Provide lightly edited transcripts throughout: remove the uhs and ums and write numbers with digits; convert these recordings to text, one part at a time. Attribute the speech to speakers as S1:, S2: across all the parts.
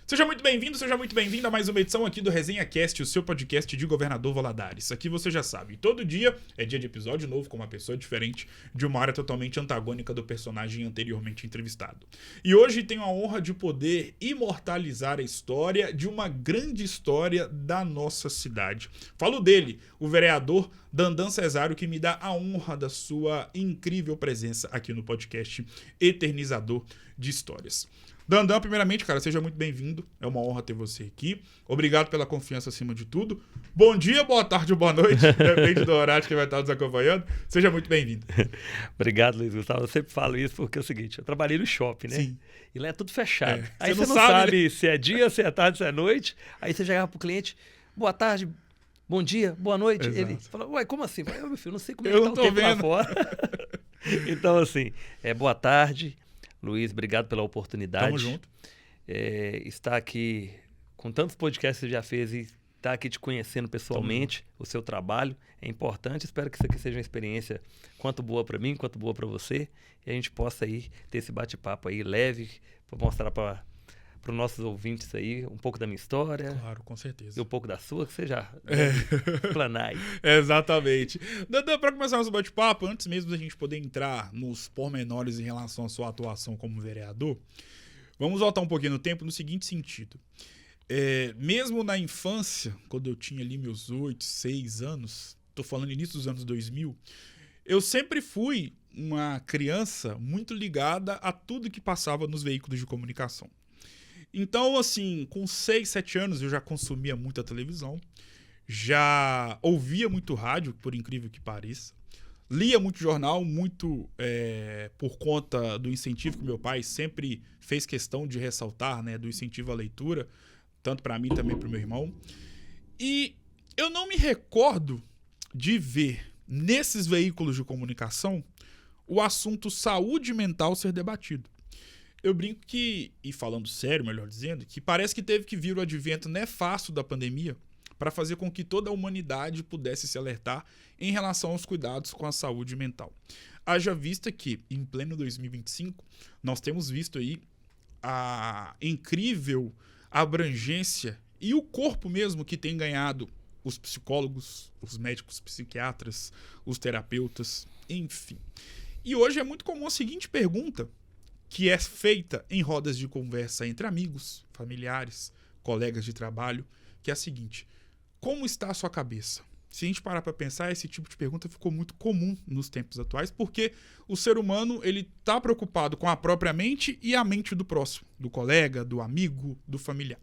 S1: Seja muito bem-vindo, seja muito bem-vinda a mais uma edição aqui do Resenha Cast, o seu podcast de Governador Valadares. Aqui você já sabe, todo dia é dia de episódio novo com uma pessoa diferente de uma área totalmente antagônica do personagem anteriormente entrevistado. E hoje tenho a honra de poder imortalizar a história de uma grande história da nossa cidade. Falo dele, o vereador Dandan Cesário, que me dá a honra da sua incrível presença aqui no podcast Eternizador de Histórias. Dandan, primeiramente, cara, seja muito bem-vindo. É uma honra ter você aqui. Obrigado pela confiança acima de tudo. Bom dia, boa tarde ou boa noite. Depende do horário que vai estar nos acompanhando. Seja muito bem-vindo.
S2: Obrigado, Luiz Gustavo. Eu sempre falo isso porque é o seguinte, eu trabalhei no shopping, né?
S1: Sim.
S2: E lá é tudo fechado.
S1: É.
S2: Aí você não sabe se é dia, se é tarde, se é noite. Aí você chegava pro cliente, boa tarde, bom dia, boa noite.
S1: Exato.
S2: Ele fala, ué, como assim? Eu falei, meu filho, não sei como
S1: Eu
S2: é
S1: não
S2: que tá o
S1: tô
S2: tempo lá
S1: vendo.
S2: fora. Então, assim, boa tarde, Luiz, obrigado pela oportunidade.
S1: Tamo junto.
S2: Estar aqui com tantos podcasts que você já fez e estar aqui te conhecendo pessoalmente, o seu trabalho é importante. Espero que isso aqui seja uma experiência quanto boa para mim, quanto boa para você, e a gente possa aí ter esse bate-papo aí leve para mostrar para os nossos ouvintes aí um pouco da minha história.
S1: Claro, com certeza.
S2: E um pouco da sua, que você já planar aí.
S1: Exatamente. Dandan, para começar nosso bate-papo, antes mesmo da gente poder entrar nos pormenores em relação à sua atuação como vereador, vamos voltar um pouquinho no tempo no seguinte sentido. Mesmo na infância, quando eu tinha ali meus 8, 6 anos, tô falando início dos anos 2000, eu sempre fui uma criança muito ligada a tudo que passava nos veículos de comunicação. Então, assim, com 6, 7 anos eu já consumia muita televisão, já ouvia muito rádio, por incrível que pareça, lia muito jornal, muito por conta do incentivo que meu pai sempre fez questão de ressaltar, né, do incentivo à leitura, tanto para mim também para o meu irmão. E eu não me recordo de ver nesses veículos de comunicação o assunto saúde mental ser debatido. Eu brinco que, e falando sério, melhor dizendo, que parece que teve que vir o advento nefasto da pandemia para fazer com que toda a humanidade pudesse se alertar em relação aos cuidados com a saúde mental. Haja vista que, em pleno 2025, nós temos visto aí a incrível abrangência e o corpo mesmo que tem ganhado os psicólogos, os médicos psiquiatras, os terapeutas, enfim. E hoje é muito comum a seguinte pergunta, que é feita em rodas de conversa entre amigos, familiares, colegas de trabalho, que é a seguinte: como está a sua cabeça? Se a gente parar para pensar, esse tipo de pergunta ficou muito comum nos tempos atuais, porque o ser humano ele está preocupado com a própria mente e a mente do próximo, do colega, do amigo, do familiar.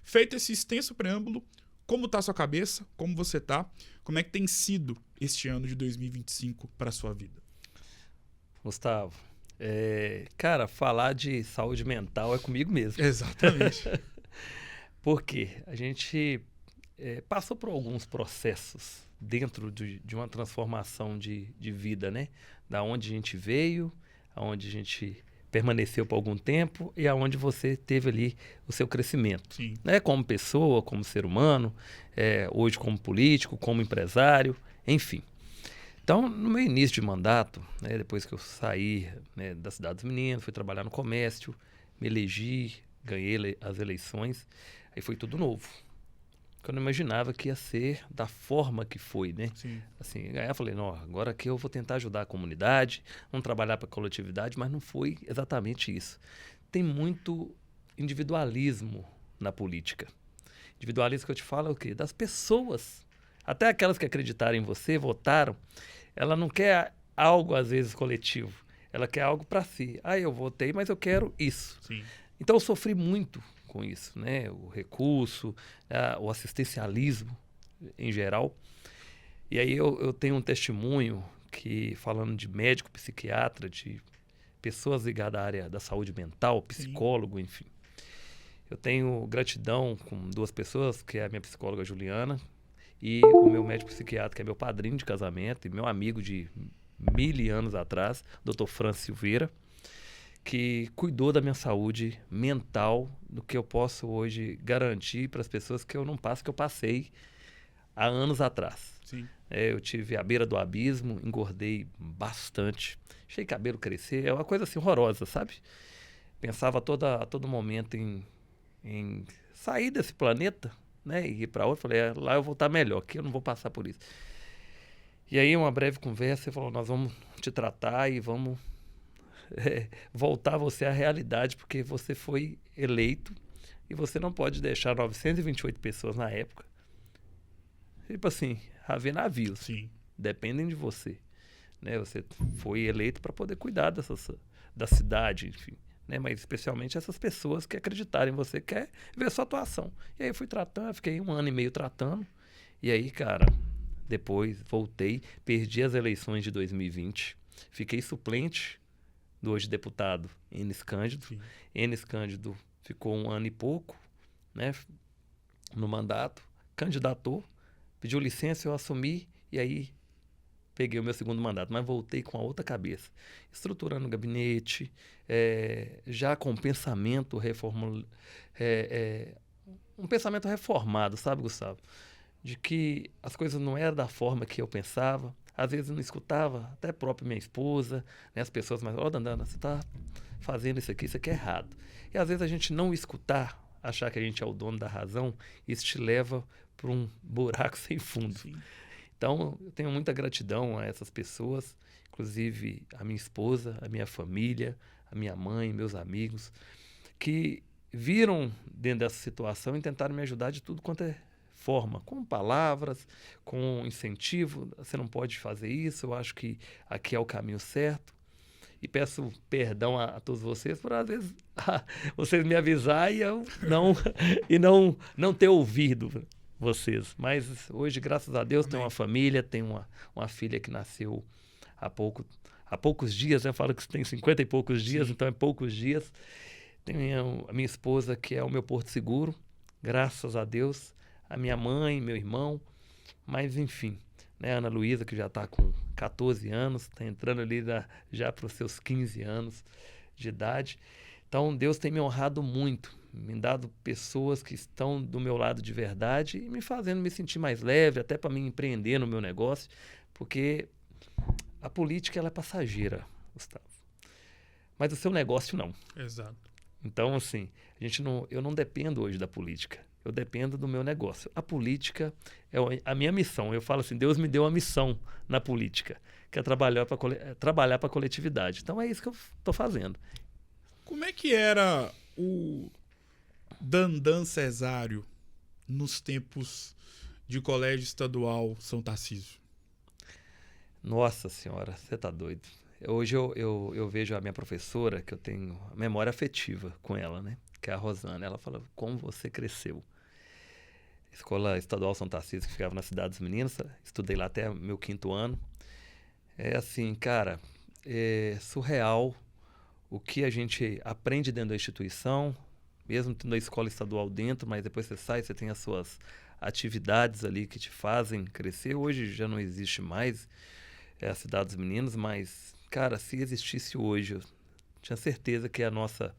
S1: Feito esse extenso preâmbulo, como está a sua cabeça? Como você está? Como é que tem sido este ano de 2025 para a sua vida?
S2: Gustavo, cara, falar de saúde mental é comigo mesmo.
S1: Exatamente.
S2: Por quê? A gente passou por alguns processos dentro de uma transformação de vida, né? Da onde a gente veio, aonde a gente permaneceu por algum tempo e aonde você teve ali o seu crescimento.
S1: Sim.
S2: Né? Como pessoa, como ser humano, hoje como político, como empresário, enfim. Então, no meu início de mandato, né, depois que eu saí, né, da Cidade dos Meninos, fui trabalhar no comércio, me elegi, ganhei as eleições, aí foi tudo novo. Eu não imaginava que ia ser da forma que foi, né?
S1: Sim.
S2: Assim, aí eu falei, não, agora que eu vou tentar ajudar a comunidade, vamos trabalhar para a coletividade, mas não foi exatamente isso. Tem muito individualismo na política. Individualismo que eu te falo é o quê? Das pessoas. Até aquelas que acreditaram em você, votaram, ela não quer algo, às vezes, coletivo. Ela quer algo para si. Eu votei, mas eu quero isso.
S1: Sim.
S2: Então, eu sofri muito com isso, né? O recurso, o assistencialismo em geral. E aí eu tenho um testemunho que, falando de médico, psiquiatra, de pessoas ligadas à área da saúde mental, psicólogo,
S1: Sim.
S2: enfim. Eu tenho gratidão com 2 pessoas, que é a minha psicóloga Juliana e o meu médico psiquiatra, que é meu padrinho de casamento e meu amigo de 1000 anos atrás, Dr. Francis Silveira, que cuidou da minha saúde mental, do que eu posso hoje garantir para as pessoas que eu não passo, que eu passei há anos atrás.
S1: Sim.
S2: Eu tive à beira do abismo, engordei bastante, achei cabelo crescer, é uma coisa assim horrorosa, sabe? Pensava a todo momento em em sair desse planeta, né, e ir para outro. Falei, lá eu vou estar melhor, aqui eu não vou passar por isso. E aí, uma breve conversa, ele falou, nós vamos te tratar e vamos voltar você à realidade, porque você foi eleito e você não pode deixar 928 pessoas na época, tipo assim, a ver navios.
S1: Sim.
S2: Dependem de você. Né? Você foi eleito para poder cuidar da cidade, enfim. Né? Mas especialmente essas pessoas que acreditaram em você, quer ver a sua atuação. E aí eu fui tratando, fiquei 1 ano e meio tratando. E aí, cara, depois voltei, perdi as eleições de 2020, fiquei suplente do hoje deputado Enes Cândido.
S1: Sim.
S2: Enes Cândido ficou 1 ano e pouco, né, no mandato, candidatou, pediu licença, eu assumi e aí peguei o meu segundo mandato, mas voltei com a outra cabeça, estruturando o gabinete, já com pensamento um pensamento reformado, sabe, Gustavo? De que as coisas não eram da forma que eu pensava. Às vezes eu não escutava, até própria minha esposa, né, as pessoas mais, Dandara, você está fazendo isso aqui é errado. E às vezes a gente não escutar, achar que a gente é o dono da razão, isso te leva para um buraco sem fundo.
S1: Sim.
S2: Então, eu tenho muita gratidão a essas pessoas, inclusive a minha esposa, a minha família, a minha mãe, meus amigos, que viram dentro dessa situação e tentaram me ajudar de tudo quanto é forma, com palavras, com incentivo. Você não pode fazer isso, eu acho que aqui é o caminho certo. E peço perdão a todos vocês por, às vezes, vocês me avisar e eu não ter ouvido vocês. Mas hoje, graças a Deus, tenho uma família, tenho uma filha que nasceu há poucos dias. Eu falo que tem 50 e poucos dias,
S1: Sim.
S2: então é poucos dias. Tenho a minha esposa, que é o meu porto seguro, graças a Deus. A minha mãe, meu irmão, mas enfim, né? A Ana Luísa, que já está com 14 anos, está entrando ali já para os seus 15 anos de idade. Então, Deus tem me honrado muito, me dado pessoas que estão do meu lado de verdade e me fazendo me sentir mais leve, até para me empreender no meu negócio, porque a política ela é passageira, Gustavo. Mas o seu negócio não.
S1: Exato.
S2: Então, assim, eu não dependo hoje da política. Eu dependo do meu negócio. A política é a minha missão. Eu falo assim, Deus me deu uma missão na política, que é trabalhar para a coletividade. Então, é isso que eu estou fazendo.
S1: Como é que era o Dandan Cesário nos tempos de colégio estadual São Tarcísio?
S2: Nossa Senhora, você tá doido. Hoje eu vejo a minha professora, que eu tenho memória afetiva com ela, né? Que é a Rosana. Ela fala, como você cresceu. Escola Estadual São Tarcísio, que ficava na Cidade dos Meninos. Estudei lá até meu 5º ano. É assim, cara, é surreal o que a gente aprende dentro da instituição, mesmo tendo a escola estadual dentro, mas depois você sai, você tem as suas atividades ali que te fazem crescer. Hoje já não existe mais a Cidade dos Meninos, mas, cara, se existisse hoje, eu tinha certeza que a nossa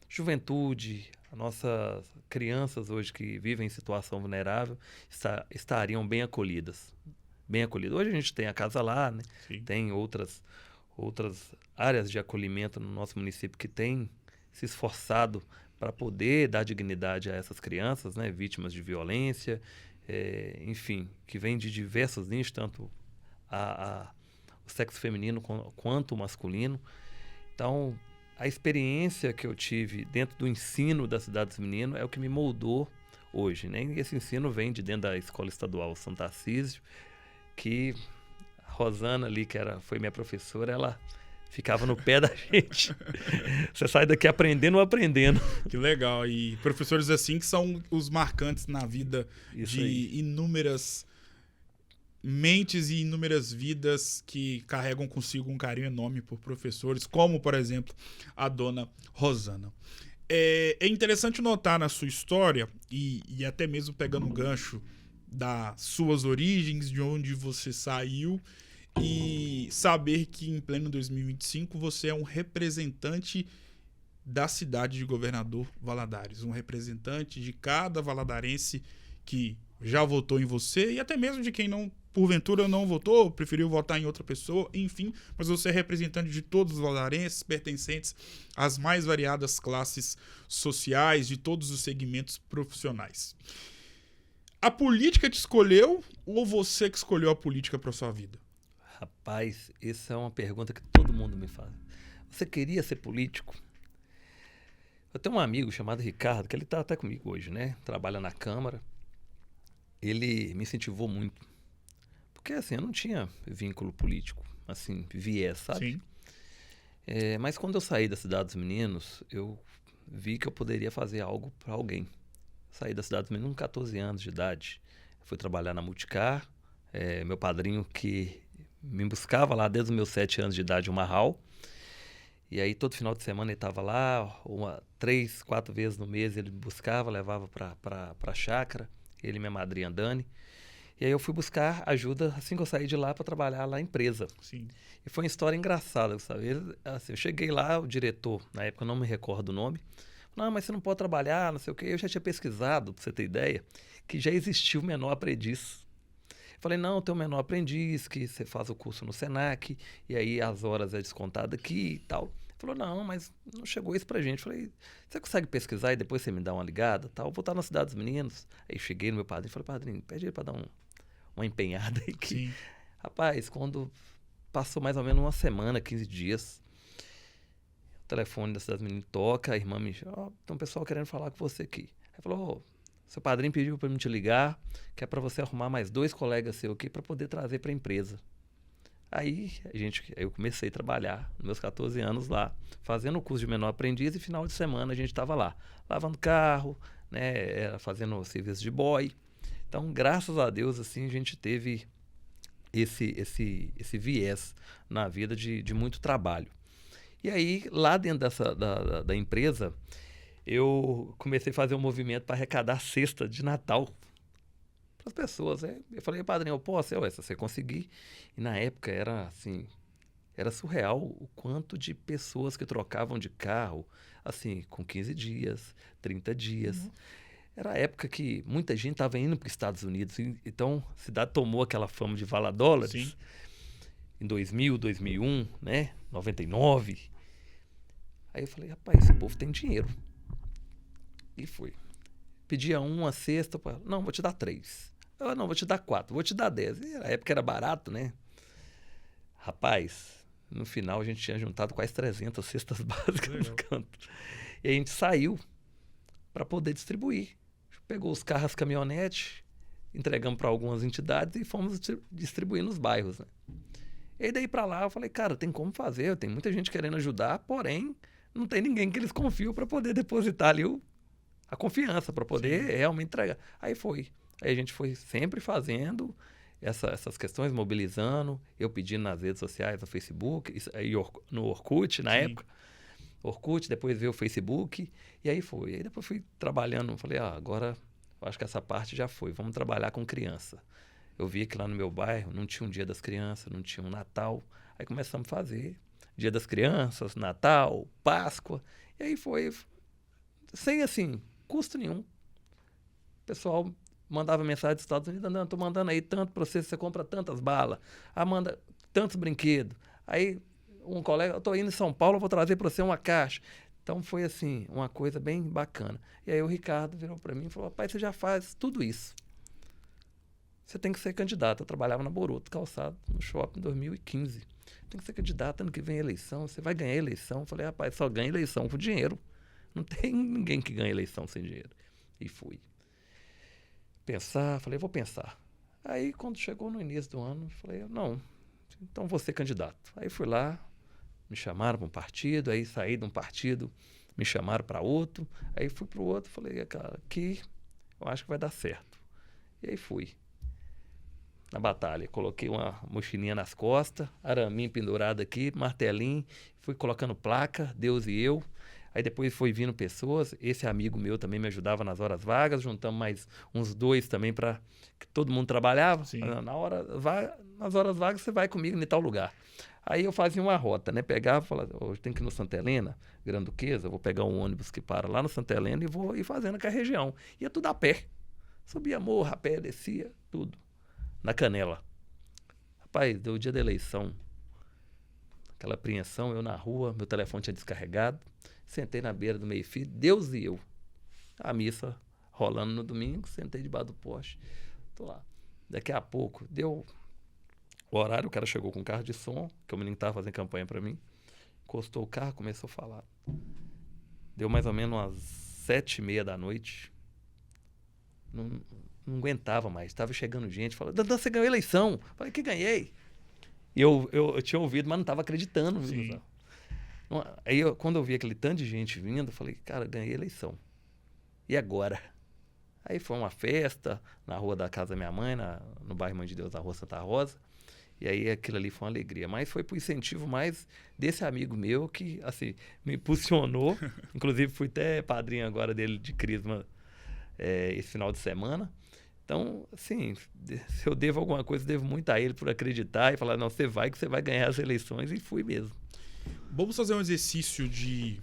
S2: juventude, as nossas crianças hoje que vivem em situação vulnerável estariam bem acolhidas. Bem acolhidas. Hoje a gente tem a Casa Lá, né? Tem outras áreas de acolhimento no nosso município que têm se esforçado para poder dar dignidade a essas crianças, né? Vítimas de violência, enfim, que vêm de diversos nichos, tanto o sexo feminino quanto o masculino. Então, a experiência que eu tive dentro do ensino da Cidade dos Meninos é o que me moldou hoje, né? E esse ensino vem de dentro da Escola Estadual São Tarcísio, que a Rosana ali, que foi minha professora, ela ficava no pé da gente. Você sai daqui aprendendo ou aprendendo.
S1: Que legal. E professores assim que são os marcantes na vida
S2: Isso
S1: de
S2: aí.
S1: inúmeras mentes e inúmeras vidas que carregam consigo um carinho enorme por professores, como, por exemplo, a dona Rosana. É interessante notar na sua história, e até mesmo pegando o gancho das suas origens, de onde você saiu, e saber que em pleno 2025 você é um representante da cidade de Governador Valadares, um representante de cada valadarense que já votou em você e até mesmo de quem não porventura não votou, preferiu votar em outra pessoa, enfim, mas você é representante de todos os valadarenses, pertencentes às mais variadas classes sociais, de todos os segmentos profissionais. A política te escolheu ou você que escolheu a política para sua vida?
S2: Rapaz, essa é uma pergunta que todo mundo me faz. Você queria ser político? Eu tenho um amigo chamado Ricardo, que ele está até comigo hoje, né? Trabalha na Câmara. Ele me incentivou muito. Porque, assim, eu não tinha vínculo político, assim, viés, sabe?
S1: Sim.
S2: Mas quando eu saí da Cidade dos Meninos, eu vi que eu poderia fazer algo para alguém. Saí da Cidade dos Meninos com 14 anos de idade. Fui trabalhar na Multicar. Meu padrinho que me buscava lá desde os meus 7 anos de idade, o Marral. E aí todo final de semana ele estava lá, 3, 4 vezes no mês ele me buscava, levava para a chácara, ele e minha madrinha Dani. E aí eu fui buscar ajuda assim que eu saí de lá para trabalhar lá na empresa.
S1: Sim.
S2: E foi uma história engraçada, sabe? Assim, eu cheguei lá, o diretor, na época eu não me recordo o nome, não, mas você não pode trabalhar, não sei o quê. Eu já tinha pesquisado, para você ter ideia, que já existia o menor aprendiz. Falei, não, tem um menor aprendiz, que você faz o curso no Senac, e aí as horas é descontado aqui e tal. Ele falou, não, mas não chegou isso pra gente. Falei, você consegue pesquisar e depois você me dá uma ligada? Tal? Vou estar na Cidade dos Meninos. Aí cheguei no meu padrinho e falei, padrinho, pede ele pra dar uma empenhada aí.
S1: Sim.
S2: Rapaz, quando passou mais ou menos uma semana, 15 dias, o telefone da Cidade dos Meninos toca, a irmã me chama, tem um pessoal querendo falar com você aqui. Aí falou, seu padrinho pediu para mim te ligar, que é para você arrumar mais 2 colegas seus aqui para poder trazer para a empresa. Aí eu comecei a trabalhar nos meus 14 anos lá, fazendo o curso de menor aprendiz e final de semana a gente estava lá, lavando carro, né, fazendo serviço de boy. Então, graças a Deus, assim, a gente teve esse viés na vida de muito trabalho. E aí, lá dentro da empresa, eu comecei a fazer um movimento para arrecadar cesta de Natal para as pessoas. Eu falei, padrinho, eu posso? Se você conseguir. E na época era assim, era surreal o quanto de pessoas que trocavam de carro, assim, com 15 dias, 30 dias. Uhum. Era a época que muita gente estava indo para os Estados Unidos. Então, a cidade tomou aquela fama de vala-dólares. Sim. Em 2000, 2001, né? 99. Aí eu falei, rapaz, esse povo tem dinheiro. E fui. Pedia uma cesta. Não, vou te dar 3. Eu, não, vou te dar 4. Vou te dar 10. E na época era barato, né? Rapaz, no final a gente tinha juntado quase 300 cestas básicas no canto. E a gente saiu para poder distribuir. Pegou os carros, caminhonete, entregamos para algumas entidades e fomos distribuir nos bairros, né? E daí para lá eu falei, cara, tem como fazer. Tem muita gente querendo ajudar, porém não tem ninguém que eles confiam para poder depositar ali a confiança para poder realmente entregar. Aí a gente foi sempre fazendo essas questões, mobilizando, eu pedindo nas redes sociais, no Facebook, no Orkut, na época. Orkut, depois veio o Facebook, e aí foi. Aí depois fui trabalhando, falei, agora eu acho que essa parte já foi, vamos trabalhar com criança. Eu vi que lá no meu bairro não tinha um Dia das Crianças, não tinha um Natal. Aí começamos a fazer Dia das Crianças, Natal, Páscoa, e aí foi, sem assim, custo nenhum. O pessoal mandava mensagem dos Estados Unidos, não, estou mandando aí tanto para você compra tantas balas, manda tantos brinquedos. Aí um colega, eu estou indo em São Paulo, vou trazer para você uma caixa. Então foi assim, uma coisa bem bacana. E aí o Ricardo virou para mim e falou, rapaz, você já faz tudo isso. Você tem que ser candidato. Eu trabalhava na Boruto Calçado, no shopping em 2015. Tem que ser candidato, ano que vem eleição, você vai ganhar eleição. Eu falei, rapaz, só ganha eleição com dinheiro. Não tem ninguém que ganha eleição sem dinheiro. E fui. Falei, vou pensar. Aí, quando chegou no início do ano, falei, não, então vou ser candidato. Aí fui lá, me chamaram para um partido, aí saí de um partido, me chamaram para outro, aí fui para o outro, falei, cara, aqui eu acho que vai dar certo. E aí fui. Na batalha, coloquei uma mochilinha nas costas, araminho pendurado aqui, martelinho, fui colocando placa, Deus e eu. Aí depois foi vindo pessoas, esse amigo meu também me ajudava nas horas vagas, juntamos mais uns 2 também para que todo mundo trabalhava. Nas horas vagas você vai comigo em tal lugar. Aí eu fazia uma rota, né? Pegava, falava, hoje tem que ir no Santa Helena, Grande Duquesa, vou pegar um ônibus que para lá no Santa Helena e vou ir fazendo com a região. Ia tudo a pé. Subia morro, a pé, descia, tudo. Na Canela. Rapaz, deu o dia da eleição, aquela apreensão, eu na rua, meu telefone tinha descarregado, sentei na beira do meio-fio, Deus e eu. A missa rolando no domingo, sentei debaixo do poste, tô lá. Daqui a pouco, deu o horário, o cara chegou com um carro de som, que o menino estava fazendo campanha para mim, encostou o carro, começou a falar. Deu mais ou menos umas 7h30 da noite, não aguentava mais, estava chegando gente, falando, Dandan, você ganhou a eleição. Falei, que ganhei? E eu tinha ouvido, mas não estava acreditando. Viu? Aí, quando eu vi aquele tanto de gente vindo, eu falei, cara, ganhei a eleição. E agora? Aí foi uma festa na rua da casa da minha mãe, no bairro Mãe de Deus, na rua Santa Rosa. E aí aquilo ali foi uma alegria. Mas foi por incentivo mais desse amigo meu que, assim, me impulsionou. Inclusive, fui até padrinho agora dele de crisma esse final de semana. Então, assim, se eu devo alguma coisa, devo muito a ele por acreditar e falar, não, você vai que você vai ganhar as eleições, e fui mesmo.
S1: Vamos fazer um exercício de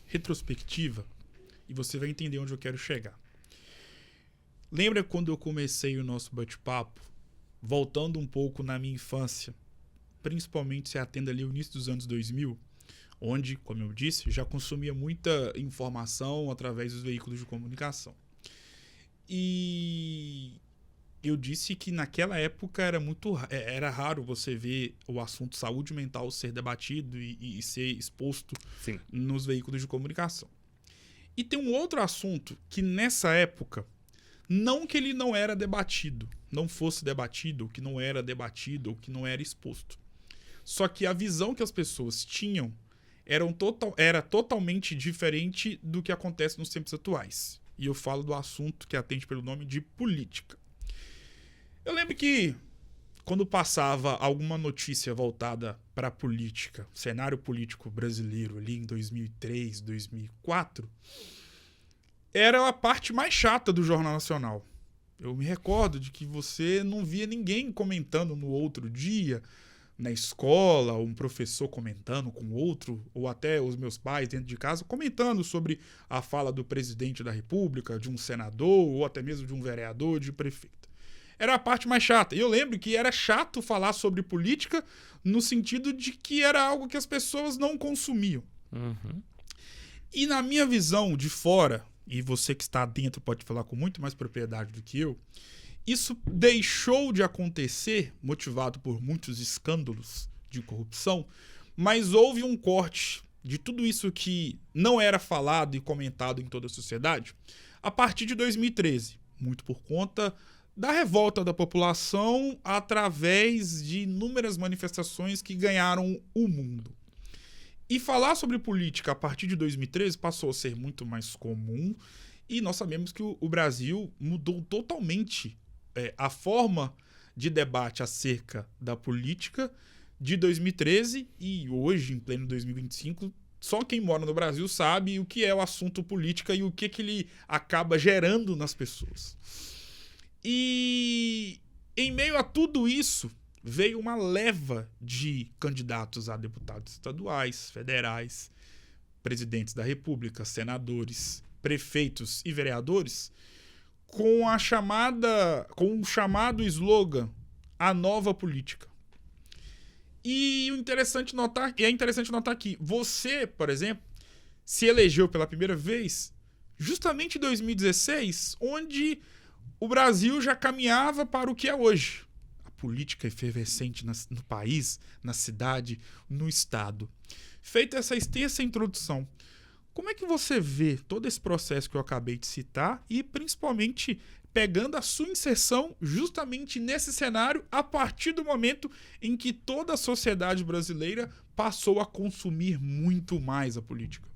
S1: retrospectiva e você vai entender onde eu quero chegar. Lembra quando eu comecei o nosso bate-papo, voltando um pouco na minha infância, principalmente se atenda ali ao início dos anos 2000, onde, como eu disse, já consumia muita informação através dos veículos de comunicação. E eu disse que naquela época era raro você ver o assunto saúde mental ser debatido e ser exposto
S2: Sim.
S1: nos veículos de comunicação. E tem um outro assunto que nessa época, não que ele não era debatido, não fosse debatido, ou que não era debatido, ou que não era exposto. Só que a visão que as pessoas tinham era totalmente diferente do que acontece nos tempos atuais. E eu falo do assunto que atende pelo nome de política. Eu lembro que quando passava alguma notícia voltada para a política, cenário político brasileiro ali em 2003, 2004, era a parte mais chata do Jornal Nacional. Eu me recordo de que você não via ninguém comentando no outro dia, na escola, um professor comentando com outro, ou até os meus pais dentro de casa comentando sobre a fala do presidente da República, de um senador, ou até mesmo de um vereador, de prefeito. Era a parte mais chata. E eu lembro que era chato falar sobre política no sentido de que era algo que as pessoas não consumiam.
S2: Uhum.
S1: E na minha visão de fora, e você que está dentro pode falar com muito mais propriedade do que eu, isso deixou de acontecer, motivado por muitos escândalos de corrupção, mas houve um corte de tudo isso que não era falado e comentado em toda a sociedade a partir de 2013, muito por conta da revolta da população através de inúmeras manifestações que ganharam o mundo. E falar sobre política a partir de 2013 passou a ser muito mais comum e nós sabemos que o Brasil mudou totalmente a forma de debate acerca da política de 2013 e hoje, em pleno 2025, só quem mora no Brasil sabe o que é o assunto política e o que ele acaba gerando nas pessoas. E em meio a tudo isso, veio uma leva de candidatos a deputados estaduais, federais, presidentes da República, senadores, prefeitos e vereadores, com o chamado slogan A Nova Política. E é interessante notar que você, por exemplo, se elegeu pela primeira vez justamente em 2016, onde o Brasil já caminhava para o que é hoje. A política efervescente no país, na cidade, no estado. Feita essa extensa introdução, como é que você vê todo esse processo que eu acabei de citar e, principalmente, pegando a sua inserção justamente nesse cenário a partir do momento em que toda a sociedade brasileira passou a consumir muito mais a política?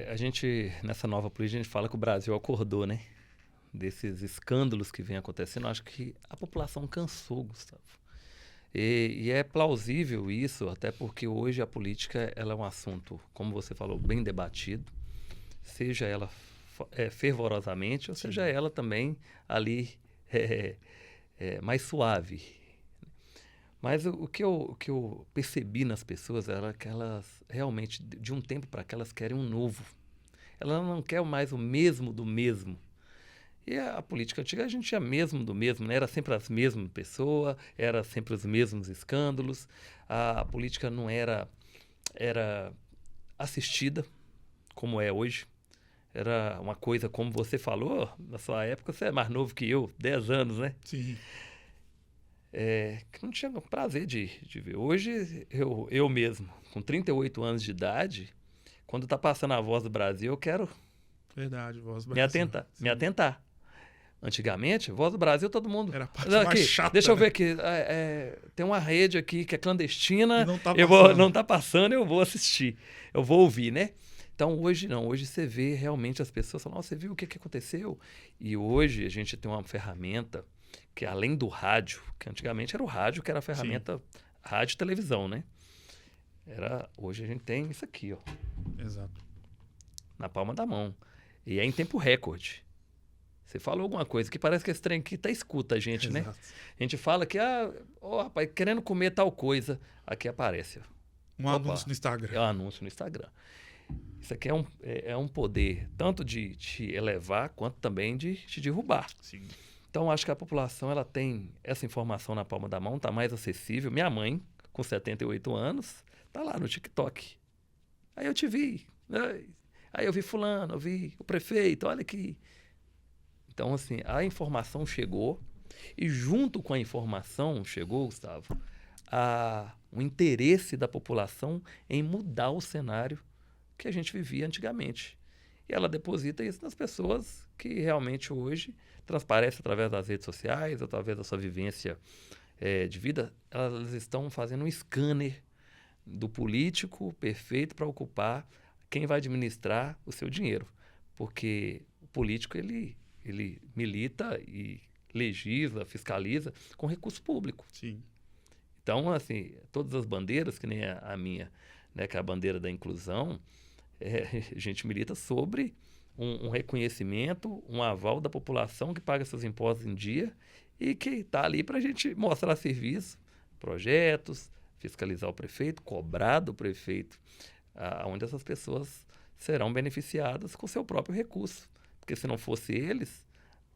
S2: A gente, nessa nova política, a gente fala que o Brasil acordou, né? Desses escândalos que vem acontecendo. Acho que a população cansou, Gustavo. E é plausível isso, até porque hoje a política ela é um assunto, como você falou, bem debatido, seja ela fervorosamente, ou
S1: Sim.
S2: seja ela também ali mais suave. Mas o que eu percebi nas pessoas era que elas realmente, de um tempo para cá, elas querem um novo. Elas não querem mais o mesmo do mesmo. E a política antiga a gente tinha mesmo do mesmo, né? Era sempre as mesmas pessoas, era sempre os mesmos escândalos. A política não era assistida como é hoje. Era uma coisa, como você falou, na sua época, você é mais novo que eu, 10 anos, né?
S1: Sim.
S2: Que não tinha prazer de ver. Hoje, eu mesmo, com 38 anos de idade, quando tá passando a Voz do Brasil, eu quero
S1: Verdade, Voz do
S2: me
S1: Brasil.
S2: me atentar. Antigamente, Voz do Brasil, todo mundo...
S1: Era a parte mais
S2: Aqui,
S1: chata,
S2: deixa eu
S1: né?
S2: ver aqui. Tem uma rede aqui que é clandestina.
S1: E não tá
S2: eu
S1: passando.
S2: não tá passando, eu vou assistir. Eu vou ouvir, né? Então, hoje não. Hoje você vê realmente as pessoas falando, você viu o que aconteceu? E hoje a gente tem uma ferramenta que, além do rádio, que antigamente era o rádio, que era a ferramenta rádio e televisão, né? Hoje a gente tem isso aqui, ó.
S1: Exato.
S2: Na palma da mão. E é em tempo recorde. Você falou alguma coisa que parece que esse trem aqui escuta a gente, né?
S1: Exato.
S2: A gente fala que, rapaz, querendo comer tal coisa, aqui aparece. Ó.
S1: Um anúncio no Instagram.
S2: É um anúncio no Instagram. Isso aqui é um poder tanto de te elevar quanto também de te derrubar.
S1: Sim.
S2: Então, acho que a população ela tem essa informação na palma da mão, está mais acessível. Minha mãe, com 78 anos, está lá no TikTok. Aí eu te vi. Né? Aí eu vi fulano, eu vi o prefeito, olha aqui. Então, assim, a informação chegou e junto com a informação chegou, Gustavo, o interesse da população em mudar o cenário que a gente vivia antigamente. E ela deposita isso nas pessoas que realmente hoje transparece através das redes sociais, através da sua vivência de vida. Elas estão fazendo um scanner do político perfeito para ocupar quem vai administrar o seu dinheiro. Porque o político, ele milita e legisla, fiscaliza com recurso público.
S1: Sim.
S2: Então, assim, todas as bandeiras, que nem a minha, né, que é a bandeira da inclusão, a gente milita sobre um reconhecimento, um aval da população que paga seus impostos em dia e que está ali para a gente mostrar serviço, projetos, fiscalizar o prefeito, cobrar do prefeito, onde essas pessoas serão beneficiadas com seu próprio recurso. Porque se não fosse eles,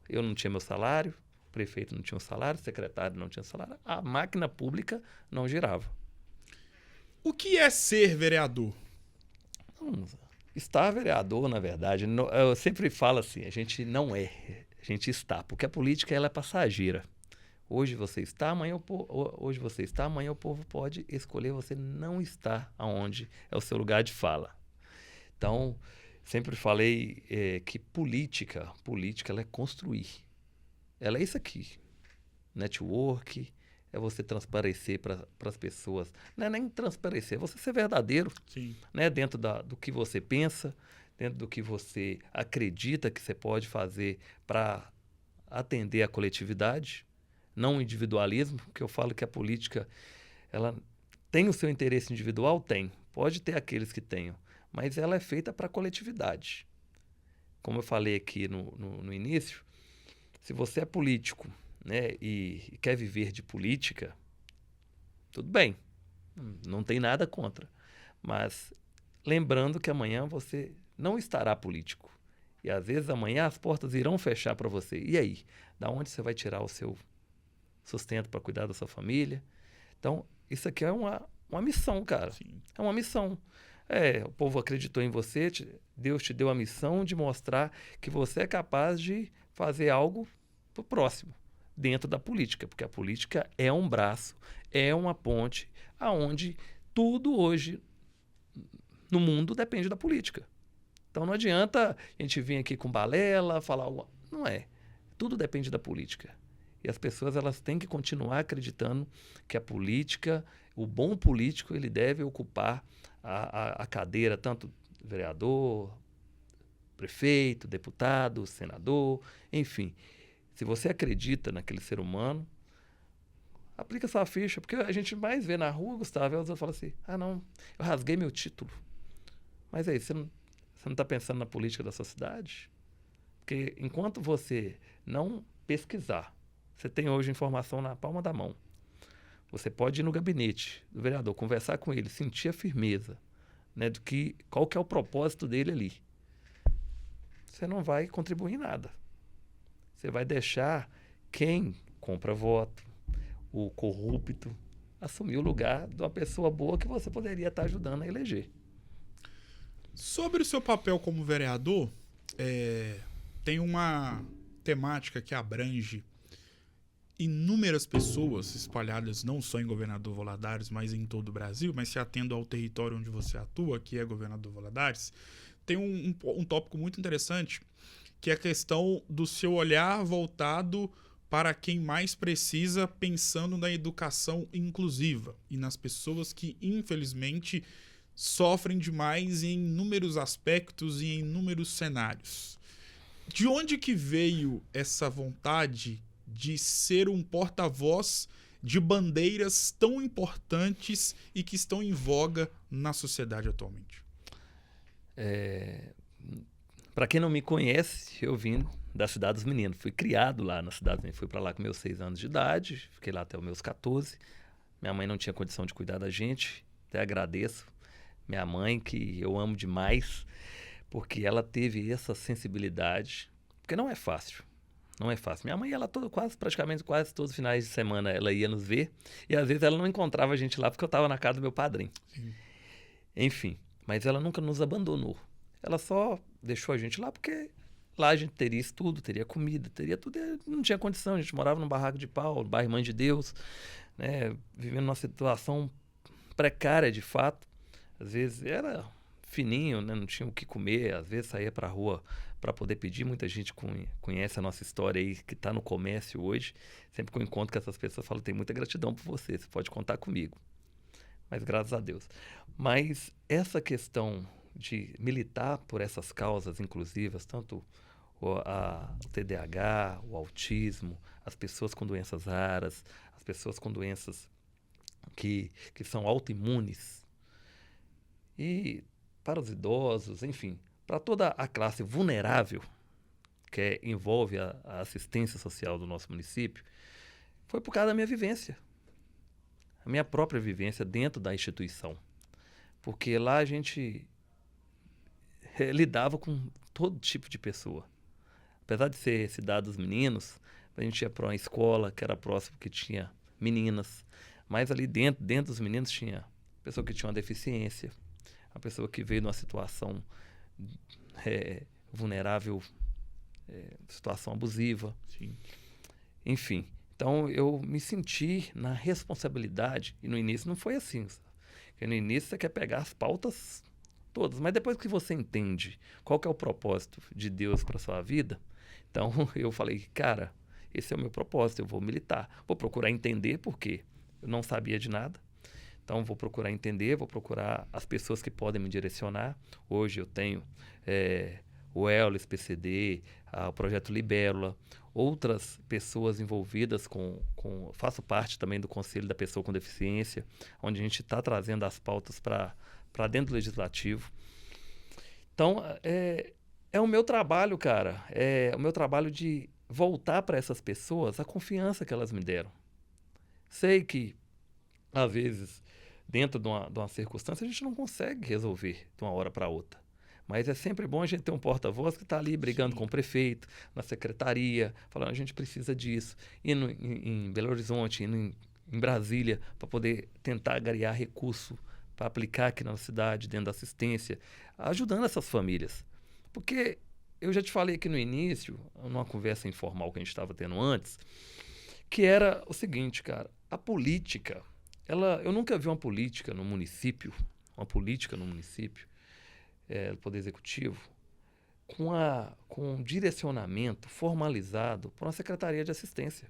S2: eu não tinha meu salário, o prefeito não tinha um salário, o secretário não tinha salário, a máquina pública não girava.
S1: O que é ser vereador?
S2: Estar vereador, na verdade, eu sempre falo assim, a gente não é, a gente está, porque a política ela é passageira. Hoje você está, amanhã o povo pode escolher você não estar aonde é o seu lugar de fala. Então, sempre falei que política ela é construir. Ela é isso aqui. Network é você transparecer para as pessoas. Não é nem transparecer, é você ser verdadeiro.
S1: Sim.
S2: Né? Dentro do que você pensa, dentro do que você acredita que você pode fazer para atender a coletividade. Não o individualismo, porque eu falo que a política ela tem o seu interesse individual? Tem. Pode ter aqueles que tenham. Mas ela é feita para a coletividade. Como eu falei aqui no início, se você é político, né, e quer viver de política, tudo bem, não tem nada contra. Mas lembrando que amanhã você não estará político. E às vezes amanhã as portas irão fechar para você. E aí? Da onde você vai tirar o seu sustento para cuidar da sua família? Então, isso aqui é uma missão, cara.
S1: Sim.
S2: É uma missão. O povo acreditou em você, Deus te deu a missão de mostrar que você é capaz de fazer algo pro próximo, dentro da política, porque a política é um braço, é uma ponte, aonde tudo hoje no mundo depende da política. Então não adianta a gente vir aqui com balela, falar... Não é. Tudo depende da política. E as pessoas elas têm que continuar acreditando que a política, o bom político, ele deve ocupar a cadeira, tanto vereador, prefeito, deputado, senador, enfim. Se você acredita naquele ser humano, aplica sua ficha, porque a gente mais vê na rua, Gustavo, elas falam assim, não, eu rasguei meu título. Mas aí, você não está pensando na política da sua cidade? Porque enquanto você não pesquisar, você tem hoje informação na palma da mão. Você pode ir no gabinete do vereador, conversar com ele, sentir a firmeza, né, qual que é o propósito dele ali. Você não vai contribuir em nada. você vai deixar quem compra voto, o corrupto, assumir o lugar de uma pessoa boa que você poderia estar ajudando a eleger.
S1: Sobre o seu papel como vereador, tem uma temática que abrange inúmeras pessoas espalhadas não só em Governador Valadares, mas em todo o Brasil, mas se atendo ao território onde você atua, que é Governador Valadares, tem um tópico muito interessante, que é a questão do seu olhar voltado para quem mais precisa, pensando na educação inclusiva e nas pessoas que, infelizmente, sofrem demais em inúmeros aspectos e em inúmeros cenários. De onde que veio essa vontade de ser um porta-voz de bandeiras tão importantes e que estão em voga na sociedade atualmente?
S2: Para quem não me conhece, eu vim da Cidade dos Meninos. Fui criado lá na Cidade dos Meninos. Fui para lá com meus 6 anos de idade, fiquei lá até os meus 14. Minha mãe não tinha condição de cuidar da gente, até agradeço. Minha mãe, que eu amo demais, porque ela teve essa sensibilidade, porque não é fácil. Não é fácil. Minha mãe, ela praticamente quase todos os finais de semana, ela ia nos ver, e às vezes ela não encontrava a gente lá, porque eu estava na casa do meu padrinho. Sim. Enfim, mas ela nunca nos abandonou. Ela só deixou a gente lá, porque lá a gente teria estudo, teria comida, teria tudo. Não tinha condição, a gente morava num barraco de pau, no bairro Mãe de Deus, né, vivendo numa situação precária, de fato. Às vezes era fininho, né, não tinha o que comer, às vezes saía para a rua para poder pedir. Muita gente conhece a nossa história aí, que está no comércio hoje. Sempre que eu encontro com essas pessoas, eu falo, tenho muita gratidão por você pode contar comigo. Mas graças a Deus. Mas essa questão de militar por essas causas inclusivas, tanto o TDAH, o autismo, as pessoas com doenças raras, as pessoas com doenças que são autoimunes, e para os idosos, enfim, para toda a classe vulnerável que envolve a assistência social do nosso município, foi por causa da minha vivência. A minha própria vivência dentro da instituição. Porque lá a gente lidava com todo tipo de pessoa. Apesar de ser Cidade dos Meninos, a gente ia para uma escola que era próximo, que tinha meninas, mas ali dentro dos meninos tinha pessoa que tinha uma deficiência, a pessoa que veio numa situação vulnerável, situação abusiva.
S1: Sim.
S2: Enfim, então eu me senti na responsabilidade, e no início não foi assim. Porque no início você quer pegar as pautas todas, mas depois que você entende qual que é o propósito de Deus para sua vida, então eu falei, cara, esse é o meu propósito, eu vou militar, vou procurar entender por quê. Eu não sabia de nada. Então, vou procurar entender, vou procurar as pessoas que podem me direcionar. Hoje eu tenho o Elis PCD, o Projeto Libélula, outras pessoas envolvidas faço parte também do Conselho da Pessoa com Deficiência, onde a gente está trazendo as pautas para dentro do Legislativo. Então, é o meu trabalho, cara. É o meu trabalho de voltar para essas pessoas a confiança que elas me deram. Sei que, às vezes, dentro de uma circunstância, a gente não consegue resolver de uma hora para outra. Mas é sempre bom a gente ter um porta-voz que está ali brigando Sim. com o prefeito, na secretaria, falando, a gente precisa disso. Indo em Belo Horizonte, indo em Brasília, para poder tentar agregar recurso para aplicar aqui na cidade, dentro da assistência, ajudando essas famílias. Porque eu já te falei aqui no início, numa conversa informal que a gente estava tendo antes, que era o seguinte, cara, a política, eu nunca vi uma política no município, do Poder Executivo, com um direcionamento formalizado por uma Secretaria de Assistência,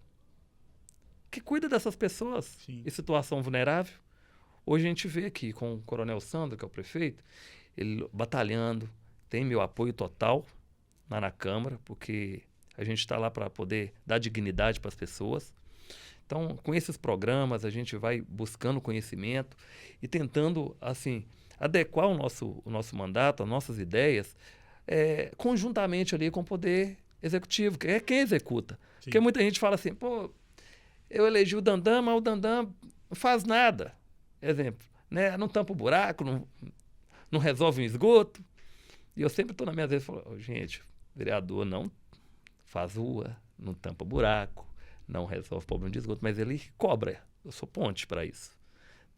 S2: que cuida dessas pessoas Sim. em situação vulnerável. Hoje a gente vê aqui com o Coronel Sandro, que é o prefeito, ele batalhando, tem meu apoio total lá na Câmara, porque a gente está lá para poder dar dignidade para as pessoas. Então, com esses programas, a gente vai buscando conhecimento e tentando, assim, adequar o nosso mandato, as nossas ideias, conjuntamente ali com o Poder Executivo, que é quem executa. Sim. Porque muita gente fala assim, pô, eu elegi o Dandam, mas o Dandam não faz nada. Exemplo, né? Não tampa o buraco, não resolve um esgoto. E eu sempre estou na minha vez falando, gente, vereador não faz rua, não tampa buraco, não resolve problema de esgoto, mas ele cobra. Eu sou ponte para isso.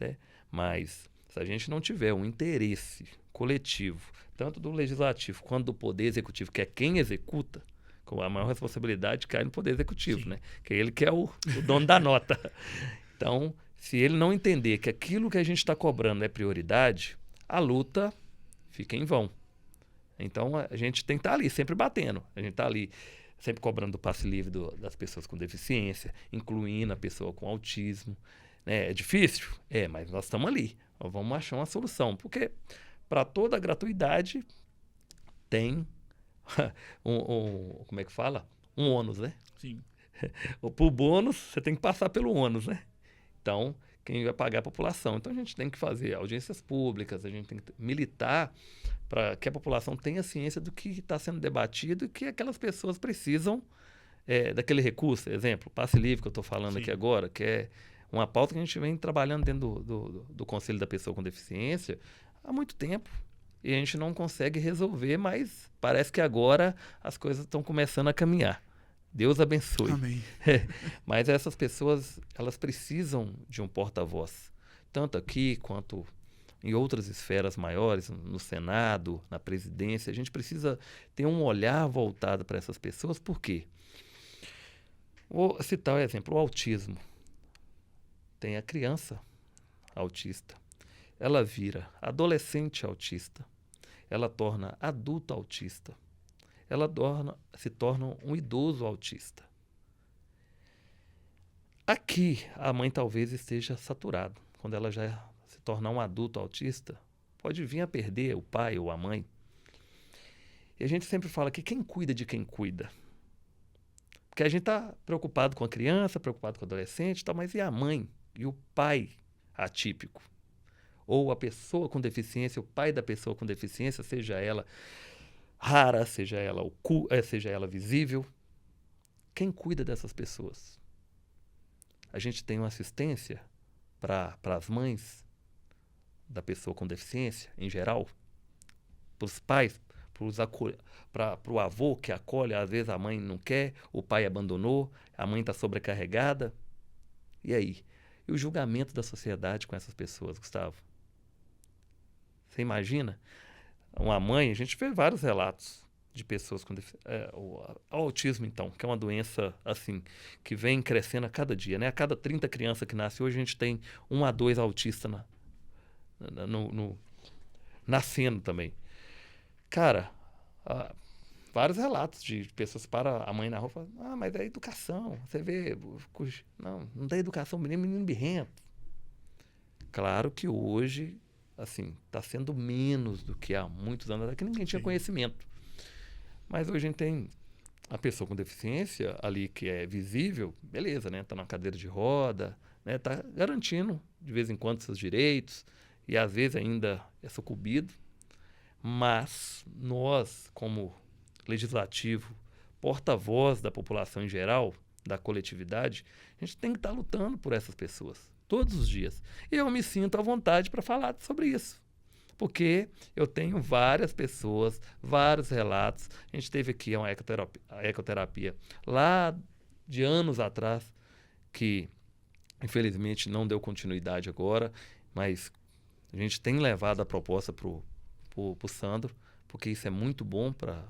S2: Né? Mas se a gente não tiver um interesse coletivo, tanto do legislativo quanto do poder executivo, que é quem executa, com a maior responsabilidade cai no poder executivo,
S1: Sim.
S2: né? Que é ele que é o dono da nota. Então, se ele não entender que aquilo que a gente está cobrando é prioridade, a luta fica em vão. Então, a gente tem que estar ali, sempre batendo. A gente está ali sempre cobrando o passe livre das pessoas com deficiência, incluindo a pessoa com autismo. Né? É difícil? É, mas nós estamos ali. Nós vamos achar uma solução. Porque para toda a gratuidade tem como é que fala? Um ônus, né?
S1: Sim.
S2: Para o bônus, você tem que passar pelo ônus, né? Então, quem vai pagar é a população. Então, a gente tem que fazer audiências públicas, a gente tem que militar para que a população tenha ciência do que está sendo debatido e que aquelas pessoas precisam daquele recurso. Exemplo, passe livre que eu estou falando
S1: Sim.
S2: aqui agora, que é uma pauta que a gente vem trabalhando dentro do Conselho da Pessoa com Deficiência há muito tempo. E a gente não consegue resolver, mas parece que agora as coisas estão começando a caminhar. Deus abençoe.
S1: Amém.
S2: Mas essas pessoas, elas precisam de um porta-voz, tanto aqui quanto em outras esferas maiores, no Senado, na presidência. A gente precisa ter um olhar voltado para essas pessoas, por quê? Vou citar o exemplo, o autismo. Tem a criança autista. Ela vira adolescente autista. Ela torna adulto autista. Ela se torna um idoso autista. Aqui, a mãe talvez esteja saturada. Quando ela já se tornar um adulto autista, pode vir a perder o pai ou a mãe. E a gente sempre fala que quem cuida de quem cuida? Porque a gente está preocupado com a criança, preocupado com o adolescente, tal, mas e a mãe? E o pai atípico? Ou a pessoa com deficiência, o pai da pessoa com deficiência, seja ela rara, seja ela visível. Quem cuida dessas pessoas? A gente tem uma assistência para as mães da pessoa com deficiência, em geral, para os pais, para o avô que acolhe, às vezes a mãe não quer, o pai abandonou, a mãe está sobrecarregada. E aí? E o julgamento da sociedade com essas pessoas, Gustavo? Você imagina? Uma mãe, a gente vê vários relatos de pessoas com o autismo, então, que é uma doença assim que vem crescendo a cada dia, né? A cada 30 crianças que nascem hoje, a gente tem 1 a 2 autistas nascendo também. Cara, vários relatos de pessoas que param a mãe na rua e falam, mas é educação. Você vê, não dá educação, menino birrento. Claro que hoje, assim, está sendo menos do que há muitos anos, que ninguém tinha conhecimento. Mas hoje a gente tem a pessoa com deficiência ali que é visível, beleza, né? Está na cadeira de roda, né? Está garantindo de vez em quando seus direitos e às vezes ainda é sucumbido. Mas nós, como legislativo, porta-voz da população em geral, da coletividade, a gente tem que estar lutando por essas pessoas todos os dias. E eu me sinto à vontade para falar sobre isso. Porque eu tenho várias pessoas, vários relatos. A gente teve aqui a ecoterapia lá de anos atrás, que infelizmente não deu continuidade agora, mas a gente tem levado a proposta para o Sandro, porque isso é muito bom para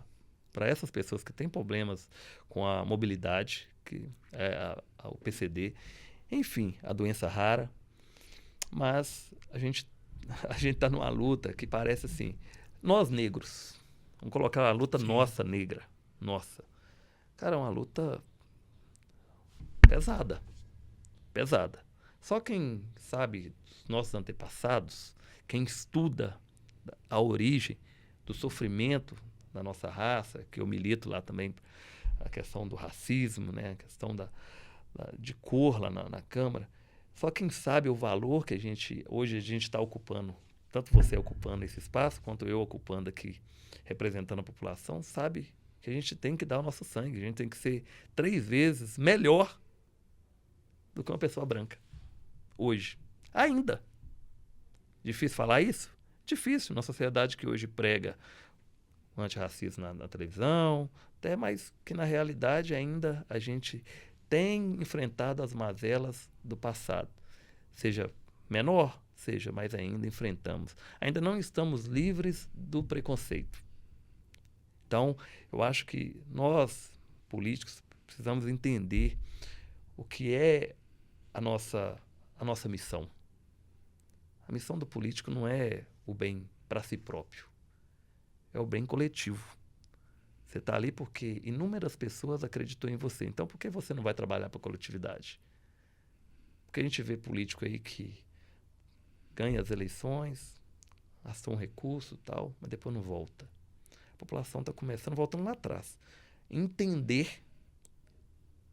S2: essas pessoas que têm problemas com a mobilidade, que é o PCD, enfim, a doença rara. Mas a gente está numa luta que parece assim, nós negros, vamos colocar a luta nossa negra, nossa. Cara, é uma luta pesada. Só quem sabe dos nossos antepassados, quem estuda a origem do sofrimento da nossa raça, que eu milito lá também, a questão do racismo, né, a questão de cor lá na Câmara. Só quem sabe o valor que hoje a gente está ocupando, tanto você ocupando esse espaço, quanto eu ocupando aqui, representando a população, sabe que a gente tem que dar o nosso sangue, a gente tem que ser 3 vezes melhor do que uma pessoa branca. Hoje. Ainda. Difícil falar isso? Difícil, numa sociedade que hoje prega antirracismo na televisão, até, mas que na realidade ainda a gente tem enfrentado as mazelas do passado. Seja menor, seja, mas ainda enfrentamos. Ainda não estamos livres do preconceito. Então, eu acho que nós, políticos, precisamos entender o que é a nossa missão. A missão do político não é o bem para si próprio, é o bem coletivo. Você está ali porque inúmeras pessoas acreditam em você. Então, por que você não vai trabalhar para a coletividade? Porque a gente vê político aí que ganha as eleições, gasta um recurso e tal, mas depois não volta. A população está começando, voltando lá atrás. Entender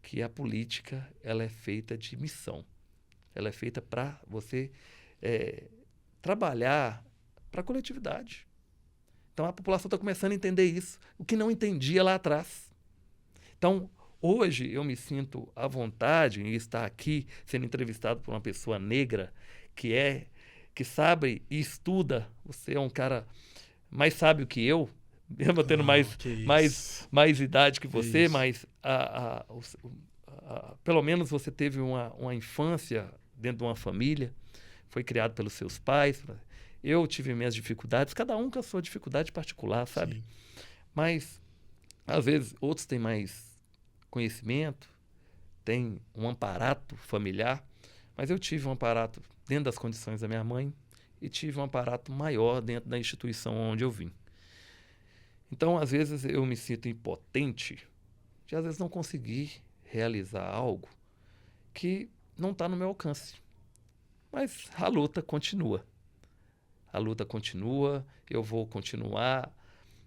S2: que a política ela é feita de missão. Ela é feita para você trabalhar para a coletividade. Então, a população está começando a entender isso, o que não entendia lá atrás. Então, hoje eu me sinto à vontade em estar aqui sendo entrevistado por uma pessoa negra que sabe e estuda. Você é um cara mais sábio que eu, mesmo tendo mais idade que você, mas pelo menos você teve uma infância dentro de uma família, foi criado pelos seus pais. Eu tive minhas dificuldades, cada um com a sua dificuldade particular, sabe? Sim. Mas, às vezes, outros têm mais conhecimento, têm um amparato familiar, mas eu tive um amparato dentro das condições da minha mãe e tive um amparato maior dentro da instituição onde eu vim. Então, às vezes, eu me sinto impotente de, às vezes, não conseguir realizar algo que não está no meu alcance. Mas a luta continua. A luta continua, eu vou continuar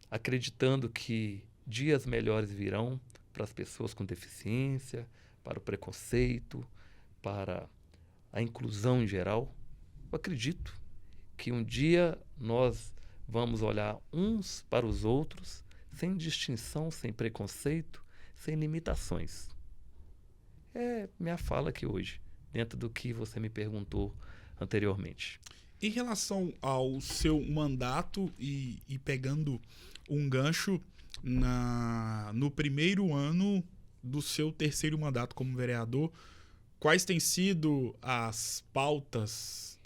S2: acreditando que dias melhores virão para as pessoas com deficiência, para o preconceito, para a inclusão em geral. Eu acredito que um dia nós vamos olhar uns para os outros sem distinção, sem preconceito, sem limitações. É minha fala aqui hoje, dentro do que você me perguntou anteriormente.
S1: Em relação ao seu mandato e pegando um gancho no primeiro ano do seu terceiro mandato como vereador, quais têm sido as pautas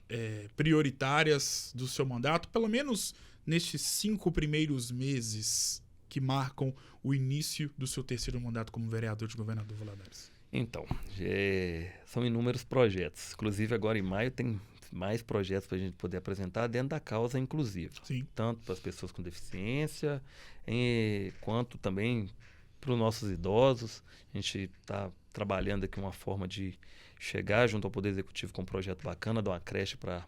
S1: prioritárias do seu mandato, pelo menos nestes 5 primeiros meses que marcam o início do seu terceiro mandato como vereador de Governador Valadares?
S2: Então, são inúmeros projetos. Inclusive, agora em maio tem mais projetos para a gente poder apresentar dentro da causa inclusiva.
S1: Sim.
S2: Tanto para as pessoas com deficiência, quanto também para os nossos idosos. A gente está trabalhando aqui uma forma de chegar junto ao Poder Executivo com um projeto bacana de uma creche para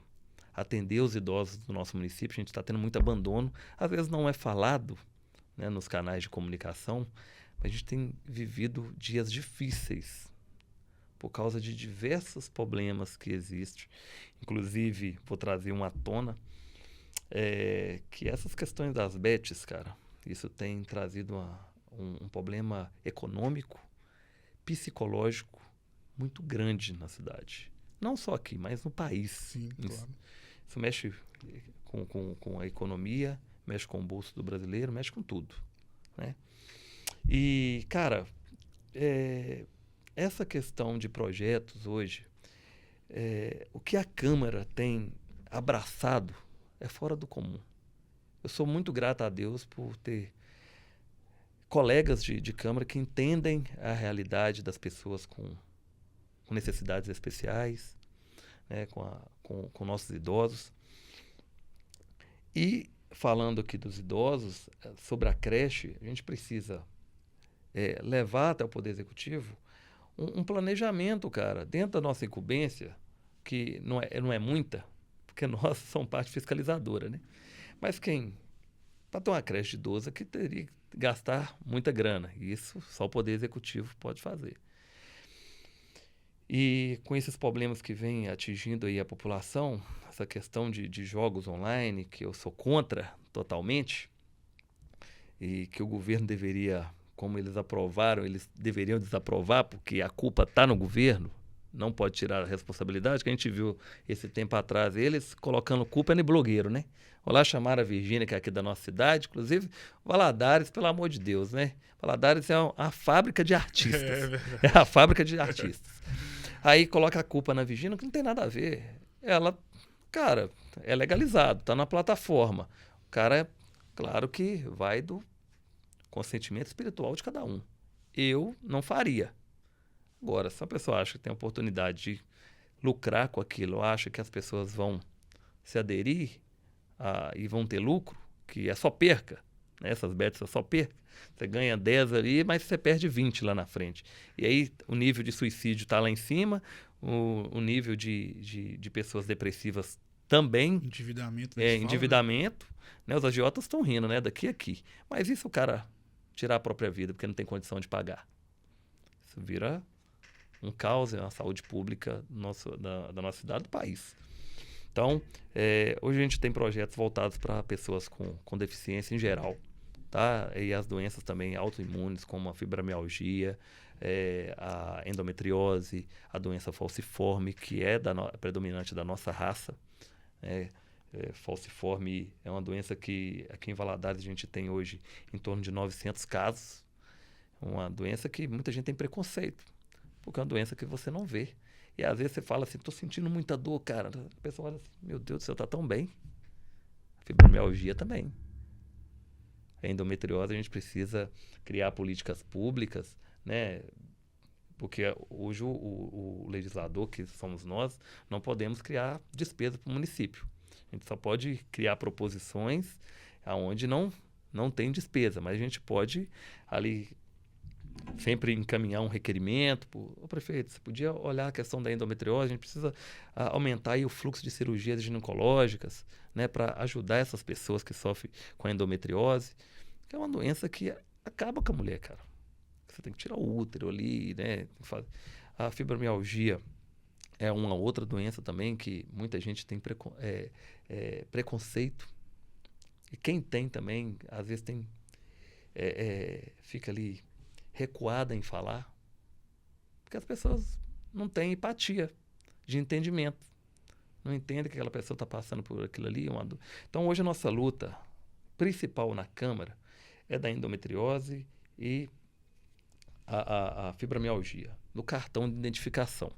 S2: atender os idosos do nosso município. A gente está tendo muito abandono. Às vezes não é falado, né, nos canais de comunicação, mas a gente tem vivido dias difíceis por causa de diversos problemas que existem. Inclusive, vou trazer uma à tona, que essas questões das bets, cara, isso tem trazido um problema econômico, psicológico muito grande na cidade. Não só aqui, mas no país.
S1: Sim, claro.
S2: Isso mexe com a economia, mexe com o bolso do brasileiro, mexe com tudo, né? E, cara, essa questão de projetos hoje, o que a Câmara tem abraçado é fora do comum. Eu sou muito grato a Deus por ter colegas de Câmara que entendem a realidade das pessoas com necessidades especiais, né, com nossos idosos. E falando aqui dos idosos, sobre a creche, a gente precisa levar até o Poder Executivo um planejamento, cara, dentro da nossa incumbência, que não é muita, porque nós somos parte fiscalizadora, né? Mas para ter uma creche de idoso que teria que gastar muita grana, e isso só o Poder Executivo pode fazer. E com esses problemas que vêm atingindo aí a população, essa questão de jogos online, que eu sou contra totalmente, e que o governo deveria, como eles aprovaram, eles deveriam desaprovar, porque a culpa está no governo, não pode tirar a responsabilidade, que a gente viu esse tempo atrás eles colocando culpa no blogueiro, né? Vou lá chamar a Virgínia, que é aqui da nossa cidade, inclusive, Valadares, pelo amor de Deus, né? Valadares é a fábrica de artistas. É a fábrica de artistas. Aí coloca a culpa na Virgínia, que não tem nada a ver. Ela, cara, é legalizado, tá na plataforma. O cara, claro que vai do consentimento espiritual de cada um. Eu não faria. Agora, se a pessoa acha que tem a oportunidade de lucrar com aquilo, acha que as pessoas vão se aderir e vão ter lucro, que é só perca, né? Essas bets é só perca. Você ganha 10 ali, mas você perde 20 lá na frente. E aí o nível de suicídio está lá em cima, o nível de pessoas depressivas também.
S1: Endividamento.
S2: Endividamento. Né? Os agiotas estão rindo, né? Daqui a aqui. Mas e se o cara tirar a própria vida porque não tem condição de pagar? Isso vira um caos na saúde pública da nossa cidade, do país. Então, hoje a gente tem projetos voltados para pessoas com deficiência em geral, tá? E as doenças também autoimunes, como a fibromialgia, a endometriose, a doença falciforme, que é predominante da nossa raça. Falciforme é uma doença que aqui em Valadares a gente tem hoje em torno de 900 casos. Uma doença que muita gente tem preconceito, porque é uma doença que você não vê. E às vezes você fala assim, estou sentindo muita dor, cara. A pessoa fala assim, meu Deus do céu, está tão bem. A fibromialgia também. A endometriose, a gente precisa criar políticas públicas, né? Porque hoje o legislador, que somos nós, não podemos criar despesa para o município. A gente só pode criar proposições onde não tem despesa, mas a gente pode ali sempre encaminhar um requerimento. Ô, prefeito, você podia olhar a questão da endometriose, a gente precisa aumentar aí o fluxo de cirurgias ginecológicas, né, para ajudar essas pessoas que sofrem com a endometriose, que é uma doença que acaba com a mulher, cara. Você tem que tirar o útero ali, né? A fibromialgia é uma outra doença também que muita gente tem preconceito. E quem tem também, às vezes fica ali recuada em falar, porque as pessoas não têm empatia de entendimento, não entendem que aquela pessoa está passando por aquilo ali. Então hoje a nossa luta principal na Câmara é da endometriose e a fibromialgia, do cartão de identificação,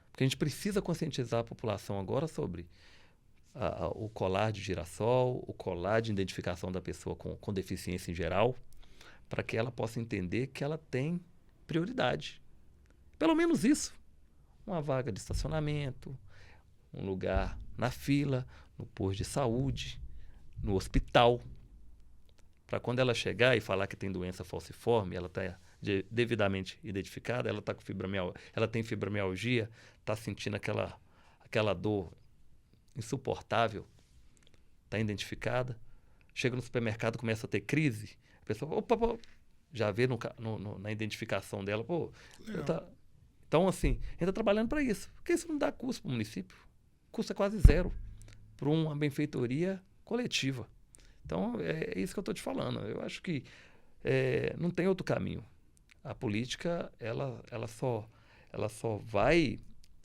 S2: porque a gente precisa conscientizar a população agora sobre o colar de girassol, o colar de identificação da pessoa com deficiência em geral, para que ela possa entender que ela tem prioridade. Pelo menos isso. Uma vaga de estacionamento, um lugar na fila, no posto de saúde, no hospital. Para quando ela chegar e falar que tem doença falciforme, ela está devidamente identificada, ela está com fibromialgia, ela tem fibromialgia, está sentindo aquela dor insuportável, está identificada, chega no supermercado, começa a ter crise, a pessoa, opa, já vê na identificação dela, então assim, a gente está trabalhando para isso, porque isso não dá custo para o município, custa quase zero para uma benfeitoria coletiva. Então é isso que eu estou te falando, eu acho que não tem outro caminho. A política ela só vai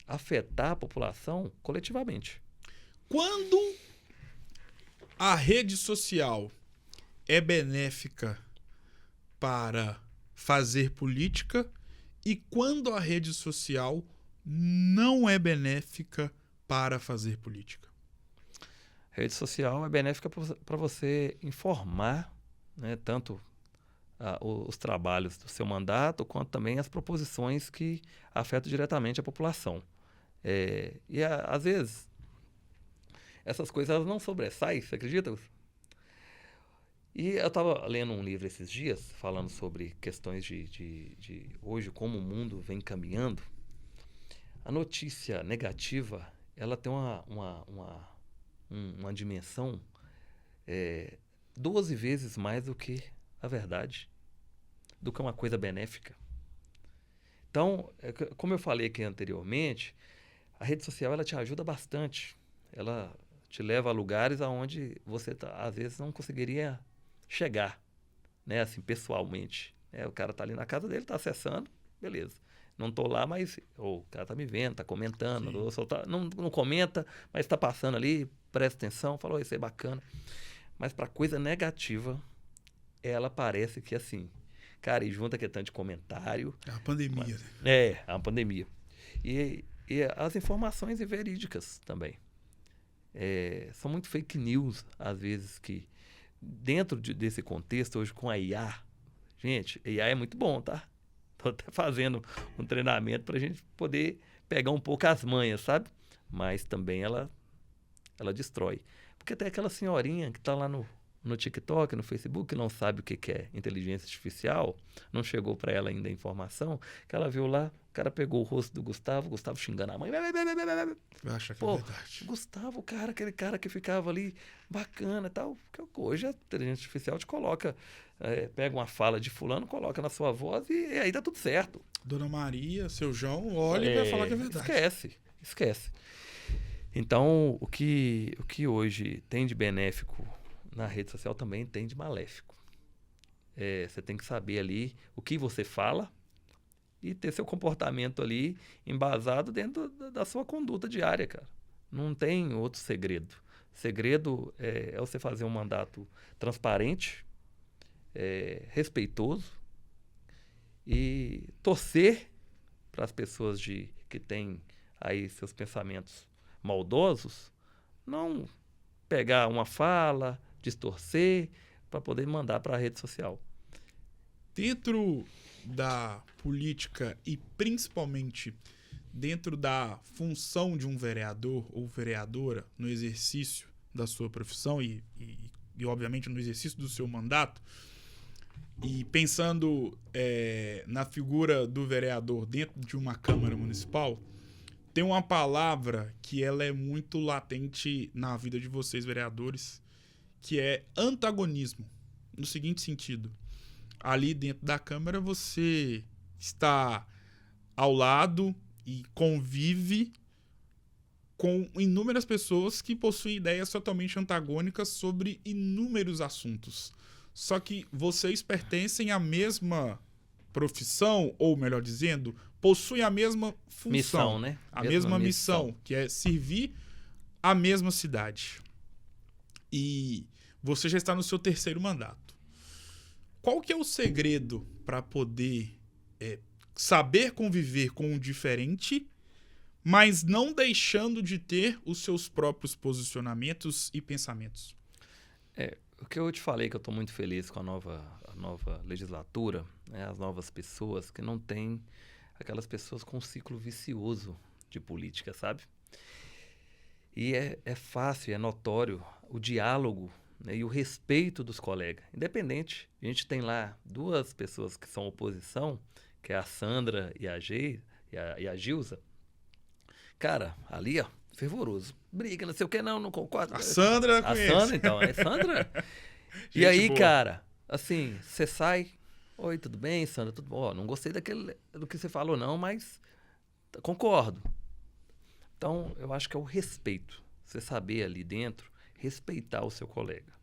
S2: afetar a população coletivamente.
S1: Quando a rede social é benéfica para fazer política e quando a rede social não é benéfica para fazer política?
S2: A rede social é benéfica para você informar, né, tanto os trabalhos do seu mandato, quanto também as proposições que afetam diretamente a população. E às vezes, essas coisas elas não sobressaem, você acredita? E eu estava lendo um livro esses dias, falando sobre questões de hoje, como o mundo vem caminhando. A notícia negativa, ela tem uma dimensão 12 vezes mais do que a verdade, do que uma coisa benéfica. Então, como eu falei aqui anteriormente, a rede social ela te ajuda bastante. Ela te leva a lugares aonde você às vezes não conseguiria chegar, né, assim, pessoalmente. O cara está ali na casa dele, está acessando, beleza. Não tô lá, mas o cara tá me vendo, tá comentando.
S1: Sim.
S2: Ou só não comenta, mas tá passando ali, presta atenção, falou, isso é bacana. Mas para coisa negativa, ela parece que assim, cara, e junta que é tanto de comentário.
S1: É a pandemia, né?
S2: É uma pandemia. E as informações verídicas também. São muito fake news, às vezes, que dentro desse contexto, hoje com a IA, gente, a IA é muito bom, tá? Tô até fazendo um treinamento para a gente poder pegar um pouco as manhas, sabe? Mas também ela destrói. Porque tem aquela senhorinha que está lá no TikTok, no Facebook, que não sabe o que é inteligência artificial, não chegou para ela ainda a informação, que ela viu lá, o cara pegou o rosto do Gustavo xingando a mãe.
S1: Eu acho que é
S2: Pô,
S1: verdade.
S2: Gustavo, cara, aquele cara que ficava ali bacana e tal. Porque hoje a inteligência artificial te coloca, pega uma fala de fulano, coloca na sua voz e aí tá tudo certo.
S1: Dona Maria, seu João, olha e vai falar que é verdade.
S2: Esquece. Então, o que hoje tem de benéfico na rede social também tem de maléfico. Você tem que saber ali o que você fala e ter seu comportamento ali embasado dentro da sua conduta diária, cara. Não tem outro segredo. Segredo é você fazer um mandato transparente, respeitoso e torcer para as pessoas que têm aí seus pensamentos maldosos não pegar uma fala, distorcer para poder mandar para a rede social.
S1: Dentro da política e principalmente dentro da função de um vereador ou vereadora no exercício da sua profissão e obviamente no exercício do seu mandato, e pensando na figura do vereador dentro de uma Câmara Municipal, tem uma palavra que ela é muito latente na vida de vocês, vereadores, que é antagonismo. No seguinte sentido, ali dentro da Câmara você está ao lado e convive com inúmeras pessoas que possuem ideias totalmente antagônicas sobre inúmeros assuntos. Só que vocês pertencem à mesma profissão, ou melhor dizendo, possuem a mesma função.
S2: Missão, né?
S1: A mesma missão, que é servir a mesma cidade. E você já está no seu terceiro mandato. Qual que é o segredo para poder saber conviver com o diferente, mas não deixando de ter os seus próprios posicionamentos e pensamentos?
S2: O que eu te falei, que eu estou muito feliz com a nova legislatura, né? As novas pessoas, que não tem aquelas pessoas com um ciclo vicioso de política, sabe? E é fácil, é notório o diálogo, né, e o respeito dos colegas. Independente, a gente tem lá duas pessoas que são oposição, que é a Sandra e a Gilza. Cara, ali, ó, fervoroso. Briga, não sei o que, não concordo.
S1: A Sandra conhece.
S2: A Sandra, então, é Sandra. E aí, boa. Cara, assim, você sai... Oi, tudo bem, Sandra? Tudo bom? Não gostei do que você falou, não, mas concordo. Então, eu acho que é o respeito. Você saber ali dentro, respeitar o seu colega.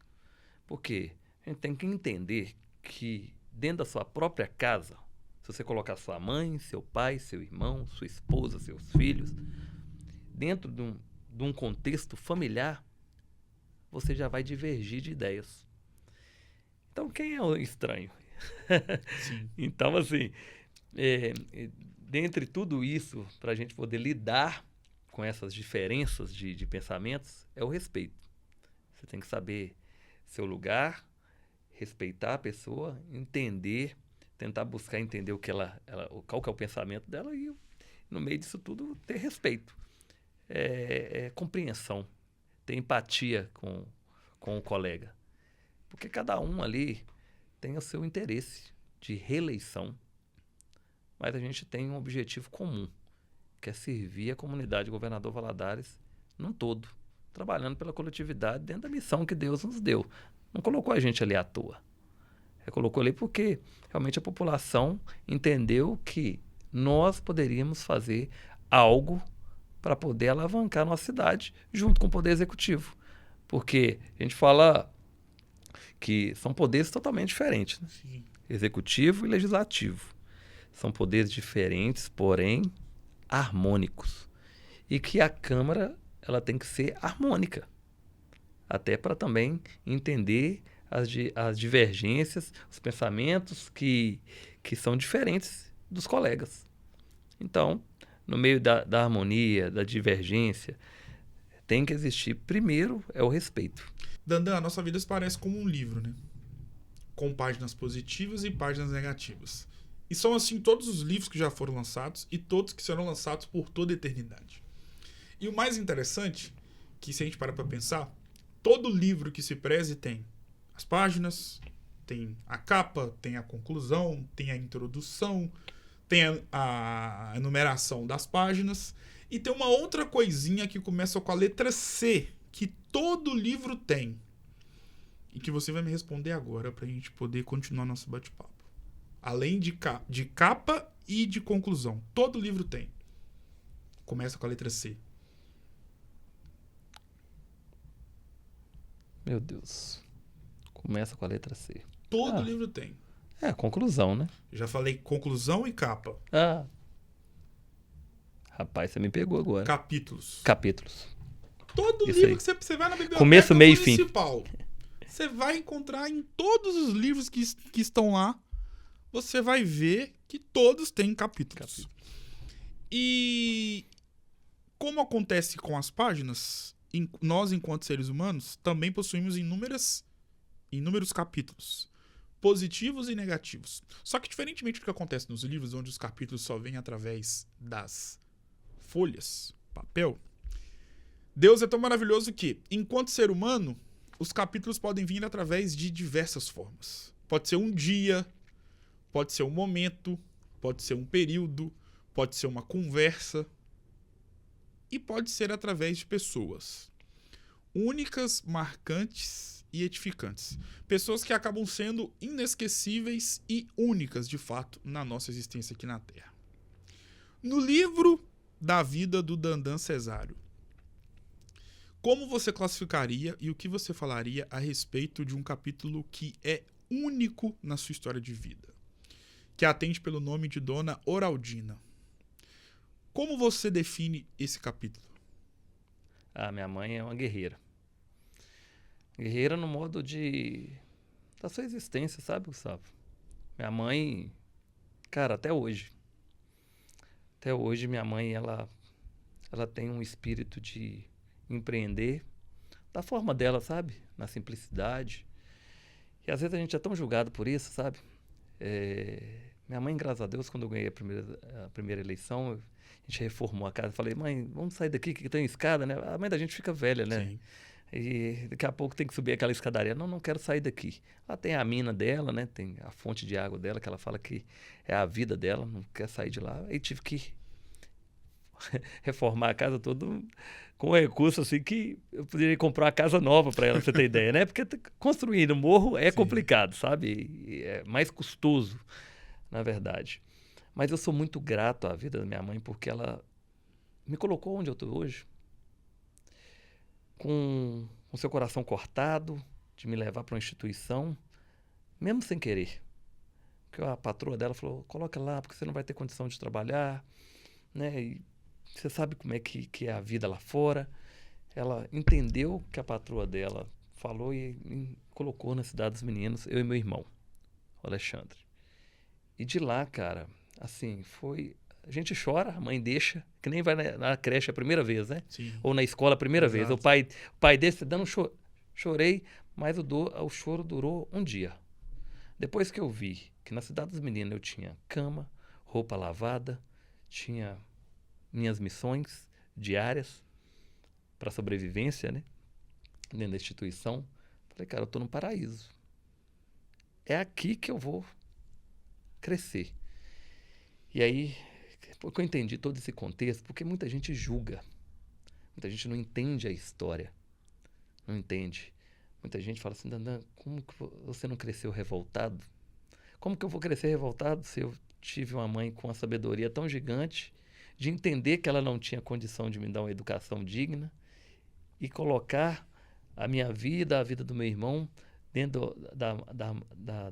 S2: Porque a gente tem que entender que dentro da sua própria casa, se você colocar sua mãe, seu pai, seu irmão, sua esposa, seus filhos, dentro de um contexto familiar, você já vai divergir de ideias. Então, quem é o estranho?
S1: Sim.
S2: Então, assim, dentre tudo isso, para a gente poder lidar com essas diferenças de pensamentos, é o respeito. Você tem que saber seu lugar, respeitar a pessoa, entender, tentar buscar entender qual que é o pensamento dela e, no meio disso tudo, ter respeito. Compreensão, ter empatia com o colega. Porque cada um ali tem o seu interesse de reeleição, mas a gente tem um objetivo comum, que é servir a comunidade Governador Valadares num todo, trabalhando pela coletividade dentro da missão que Deus nos deu. Não colocou a gente ali à toa. Colocou ali porque realmente a população entendeu que nós poderíamos fazer algo para poder alavancar a nossa cidade junto com o Poder Executivo. Porque a gente fala que são poderes totalmente diferentes, né?
S1: Sim.
S2: Executivo e Legislativo. São poderes diferentes, porém harmônicos. E que a Câmara ela tem que ser harmônica. Até para também entender as divergências, os pensamentos que são diferentes dos colegas. Então, no meio da harmonia, da divergência, tem que existir, primeiro, é o respeito.
S1: Dandan, a nossa vida se parece como um livro, né? Com páginas positivas e páginas negativas. E são assim todos os livros que já foram lançados e todos que serão lançados por toda a eternidade. E o mais interessante, que se a gente parar para pensar, todo livro que se preze tem as páginas, tem a capa, tem a conclusão, tem a introdução, tem a enumeração das páginas e tem uma outra coisinha que começa com a letra C, que todo livro tem. E que você vai me responder agora pra gente poder continuar nosso bate-papo. Além de capa e de conclusão. Todo livro tem. Começa com a letra C.
S2: Meu Deus. Começa com a letra C.
S1: Todo livro tem.
S2: É a conclusão, né?
S1: Já falei conclusão e capa.
S2: Rapaz, você me pegou agora.
S1: Capítulos.
S2: Capítulos.
S1: Todo
S2: Isso
S1: livro
S2: aí.
S1: que você vai na biblioteca
S2: Começo, meio e fim.
S1: municipal, você vai encontrar em todos os livros que estão lá, você vai ver que todos têm capítulos. E como acontece com as páginas, nós, enquanto seres humanos, também possuímos inúmeros capítulos, positivos e negativos. Só que, diferentemente do que acontece nos livros, onde os capítulos só vêm através das folhas, papel, Deus é tão maravilhoso que, enquanto ser humano, os capítulos podem vir através de diversas formas. Pode ser um dia, pode ser um momento, pode ser um período, pode ser uma conversa e pode ser através de pessoas únicas, marcantes e edificantes. Pessoas que acabam sendo inesquecíveis e únicas, de fato, na nossa existência aqui na Terra. No livro da vida do Dandan Cesário, como você classificaria e o que você falaria a respeito de um capítulo que é único na sua história de vida, que atende pelo nome de Dona Oraldina? Como você define esse capítulo?
S2: Minha mãe é uma guerreira. Guerreira no modo da sua existência, sabe, Gustavo? Minha mãe, cara, até hoje minha mãe, ela tem um espírito de empreender da forma dela, sabe? Na simplicidade. E às vezes a gente é tão julgado por isso, sabe? Minha mãe, graças a Deus, quando eu ganhei a primeira eleição, a gente reformou a casa. Falei, mãe, vamos sair daqui que tem escada, né? A mãe da gente fica velha, né?
S1: Sim.
S2: E daqui a pouco tem que subir aquela escadaria. Não quero sair daqui. Ela tem a mina dela, né? Tem a fonte de água dela, que ela fala que é a vida dela, não quer sair de lá. Aí tive que reformar a casa toda com recurso assim que eu poderia comprar uma casa nova para ela, pra você ter ideia, né? Porque construir no morro é complicado, sabe? É mais custoso, na verdade. Mas eu sou muito grato à vida da minha mãe porque ela me colocou onde eu estou hoje, com seu coração cortado, de me levar para uma instituição, mesmo sem querer. Porque a patroa dela falou, coloca lá, porque você não vai ter condição de trabalhar, né? E você sabe como é que é a vida lá fora. Ela entendeu o que a patroa dela falou e me colocou na Cidade dos Meninos, eu e meu irmão, o Alexandre. E de lá, cara, assim, foi... A gente chora, a mãe deixa, que nem vai na creche a primeira vez, né?
S1: Sim.
S2: Ou na escola a primeira
S1: Exato.
S2: vez. O pai desse dando chorei, mas o choro durou um dia. Depois que eu vi que na Cidade dos Meninos eu tinha cama, roupa lavada, tinha minhas missões diárias para sobrevivência, né? Dentro da instituição. Falei, cara, eu tô no paraíso. É aqui que eu vou crescer. E aí, porque eu entendi todo esse contexto, porque muita gente julga. Muita gente não entende a história. Não entende. Muita gente fala assim, Dandan, como que você não cresceu revoltado? Como que eu vou crescer revoltado se eu tive uma mãe com uma sabedoria tão gigante de entender que ela não tinha condição de me dar uma educação digna e colocar a minha vida, a vida do meu irmão, dentro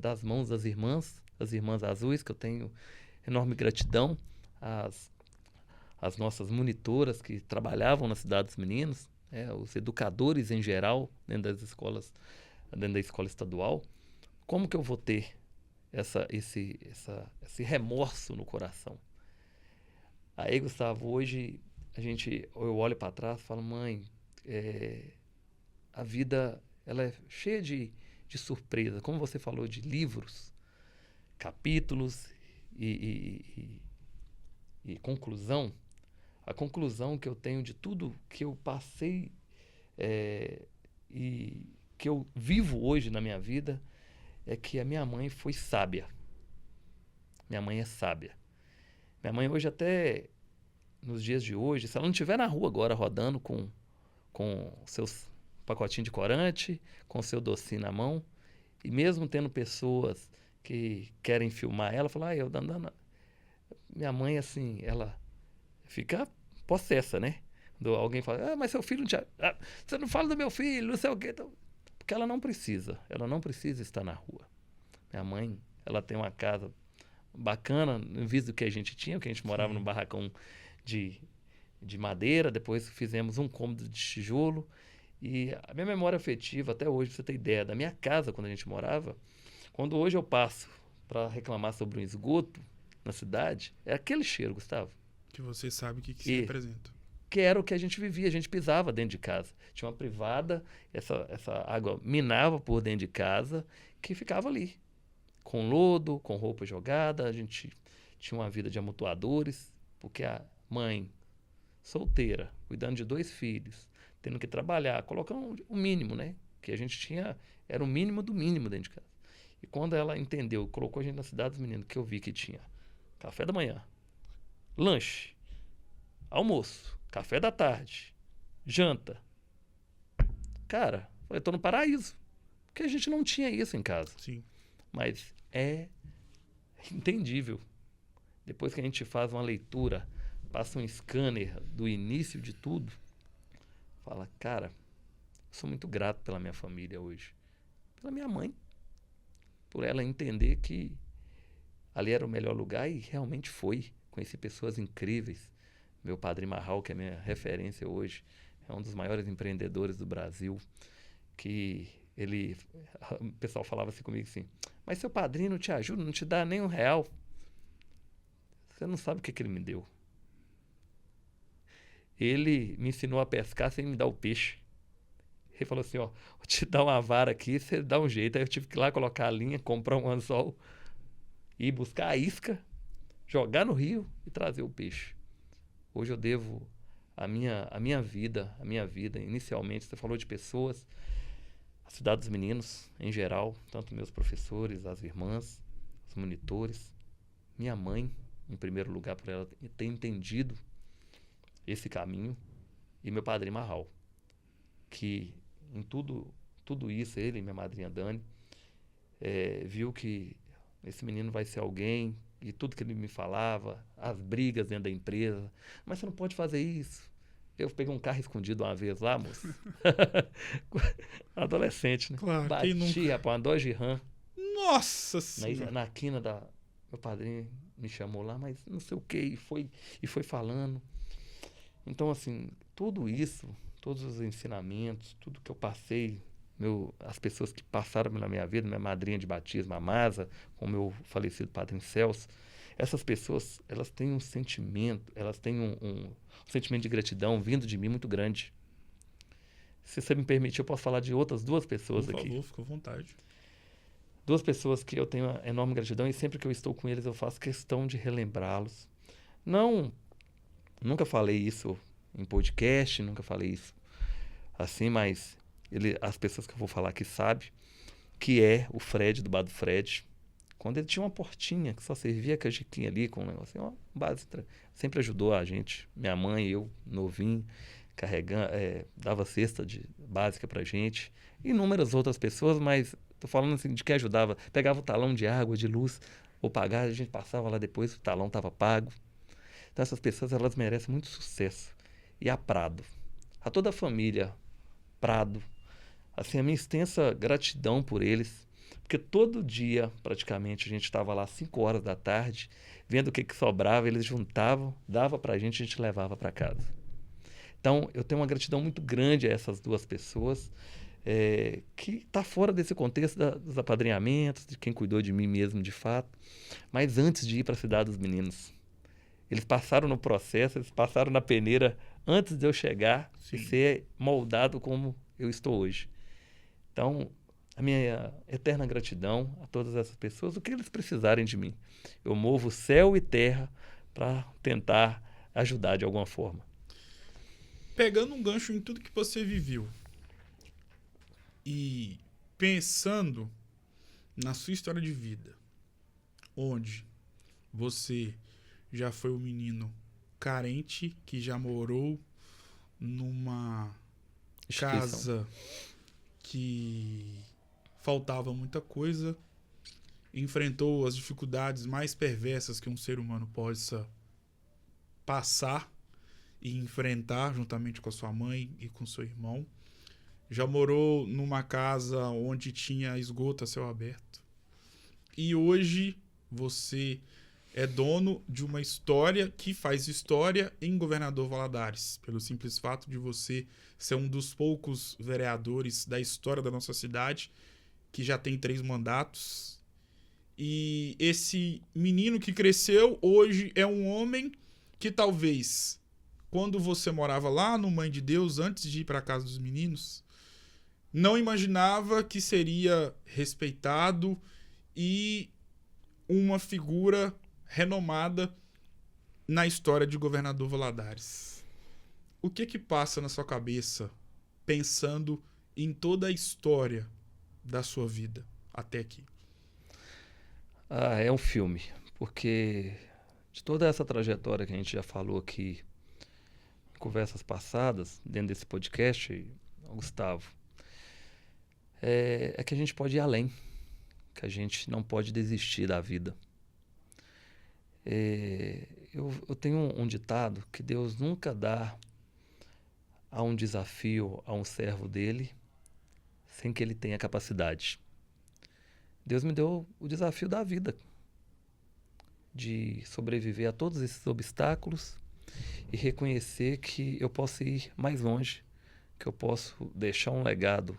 S2: das mãos das irmãs azuis, que eu tenho enorme gratidão às nossas monitoras que trabalhavam na Cidade dos Meninos, os educadores em geral, dentro das escolas, dentro da escola estadual. Como que eu vou ter esse remorso no coração? Aí, Gustavo, hoje eu olho para trás e falo, mãe, a vida ela é cheia de surpresa. Como você falou de livros, capítulos e conclusão, a conclusão que eu tenho de tudo que eu passei e que eu vivo hoje na minha vida é que a minha mãe foi sábia. Minha mãe é sábia. Minha mãe hoje, até nos dias de hoje, se ela não estiver na rua agora rodando com seus pacotinhos de corante, com seu docinho na mão, e mesmo tendo pessoas que querem filmar ela, fala, minha mãe, assim, ela fica possessa, né? Quando alguém fala, mas seu filho não tinha... você não fala do meu filho, não sei o quê. Então, porque ela não precisa estar na rua. Minha mãe, ela tem uma casa bacana, em vez do que a gente tinha, porque a gente morava num barracão de madeira, depois fizemos um cômodo de tijolo, e a minha memória afetiva, até hoje, pra você ter ideia, da minha casa, quando a gente morava, quando hoje eu passo para reclamar sobre um esgoto na cidade, é aquele cheiro, Gustavo.
S1: Que você sabe o que se representa.
S2: Que era o que a gente vivia, a gente pisava dentro de casa. Tinha uma privada, essa água minava por dentro de casa, que ficava ali, com lodo, com roupa jogada. A gente tinha uma vida de amontoadores, porque a mãe solteira, cuidando de 2 filhos, tendo que trabalhar, colocando o mínimo, né? Que a gente tinha, era o mínimo do mínimo dentro de casa. E quando ela entendeu, colocou a gente na Cidade dos Meninos, que eu vi que tinha café da manhã, lanche, almoço, café da tarde, janta. Cara, eu tô no paraíso. Porque a gente não tinha isso em casa.
S1: Sim.
S2: Mas é entendível. Depois que a gente faz uma leitura, passa um scanner do início de tudo, fala, cara, sou muito grato pela minha família hoje. Pela minha mãe. Por ela entender que ali era o melhor lugar, e realmente foi. Conheci pessoas incríveis. Meu padrinho Marral, que é minha referência hoje, é um dos maiores empreendedores do Brasil, que o pessoal falava assim comigo assim, mas seu padrinho não te ajuda, não te dá nem R$1. Você não sabe o que ele me deu. Ele me ensinou a pescar sem me dar o peixe. Ele falou assim, vou te dar uma vara aqui, você dá um jeito. Aí eu tive que ir lá colocar a linha, comprar um anzol, ir buscar a isca, jogar no rio e trazer o peixe. Hoje eu devo a minha vida, inicialmente, você falou de pessoas, a Cidade dos Meninos, em geral, tanto meus professores, as irmãs, os monitores, minha mãe, em primeiro lugar, por ela ter entendido esse caminho, e meu padrinho Marral, que em tudo isso, ele e minha madrinha Dani, viu que esse menino vai ser alguém, e tudo que ele me falava, as brigas dentro da empresa, mas você não pode fazer isso. Eu peguei um carro escondido uma vez lá, moço. Adolescente, né?
S1: Claro,
S2: bati, rapaz, uma Dodge Ram.
S1: Nossa Senhora!
S2: Na quina da... Meu padrinho me chamou lá, mas não sei o quê, e foi falando. Então, assim, tudo isso, todos os ensinamentos, tudo que eu passei, as pessoas que passaram na minha vida, minha madrinha de batismo, a Masa, com o meu falecido padrinho Celso, essas pessoas, elas têm um sentimento, elas têm um sentimento de gratidão vindo de mim muito grande. Se você me permitir, eu posso falar de outras 2 pessoas aqui.
S1: Por favor, fica à vontade.
S2: 2 pessoas que eu tenho uma enorme gratidão, e sempre que eu estou com eles eu faço questão de relembrá-los. Nunca falei isso em podcast, nunca falei isso assim, mas as pessoas que eu vou falar aqui sabem, que é o Fred, do Bar do Fred. Quando ele tinha uma portinha que só servia canjiquinha ali, com um negocinho, sempre ajudou a gente. Minha mãe, eu, novinho, carregando, dava cesta básica pra gente. Inúmeras outras pessoas, mas tô falando assim de quem ajudava. Pegava o talão de água, de luz, ou pagar, a gente passava lá depois, o talão estava pago. Então essas pessoas, elas merecem muito sucesso. E a Prado, a toda a família Prado, assim, a minha extensa gratidão por eles, Porque todo dia, praticamente, a gente estava lá às 5 horas da tarde, vendo o que sobrava, eles juntavam, dava para a gente levava para casa. Então, eu tenho uma gratidão muito grande a essas duas pessoas, que está fora desse contexto dos apadrinhamentos, de quem cuidou de mim mesmo de fato, mas antes de ir para a Cidade dos Meninos. Eles passaram no processo, eles passaram na peneira antes de eu chegar e ser moldado como eu estou hoje. Então, a minha eterna gratidão a todas essas pessoas, o que eles precisarem de mim. Eu movo céu e terra para tentar ajudar de alguma forma.
S1: Pegando um gancho em tudo que você viveu e pensando na sua história de vida, onde você já foi um menino carente que já morou numa casa que faltava muita coisa, enfrentou as dificuldades mais perversas que um ser humano possa passar e enfrentar juntamente com a sua mãe e com seu irmão. Já morou numa casa onde tinha esgoto a céu aberto. E hoje você é dono de uma história que faz história em Governador Valadares, pelo simples fato de você ser um dos poucos vereadores da história da nossa cidade que já tem 3 mandatos. E esse menino que cresceu hoje é um homem que talvez, quando você morava lá no Mãe de Deus, antes de ir para a Casa dos Meninos, não imaginava que seria respeitado e uma figura renomada na história de Governador Valadares. O que passa na sua cabeça pensando em toda a história da sua vida até aqui?
S2: É um filme, porque de toda essa trajetória que a gente já falou aqui em conversas passadas, dentro desse podcast, Gustavo, é que a gente pode ir além, que a gente não pode desistir da vida. Eu tenho um ditado que Deus nunca dá a um desafio a um servo dele sem que ele tenha capacidade. Deus me deu o desafio da vida, de sobreviver a todos esses obstáculos e reconhecer que eu posso ir mais longe, que eu posso deixar um legado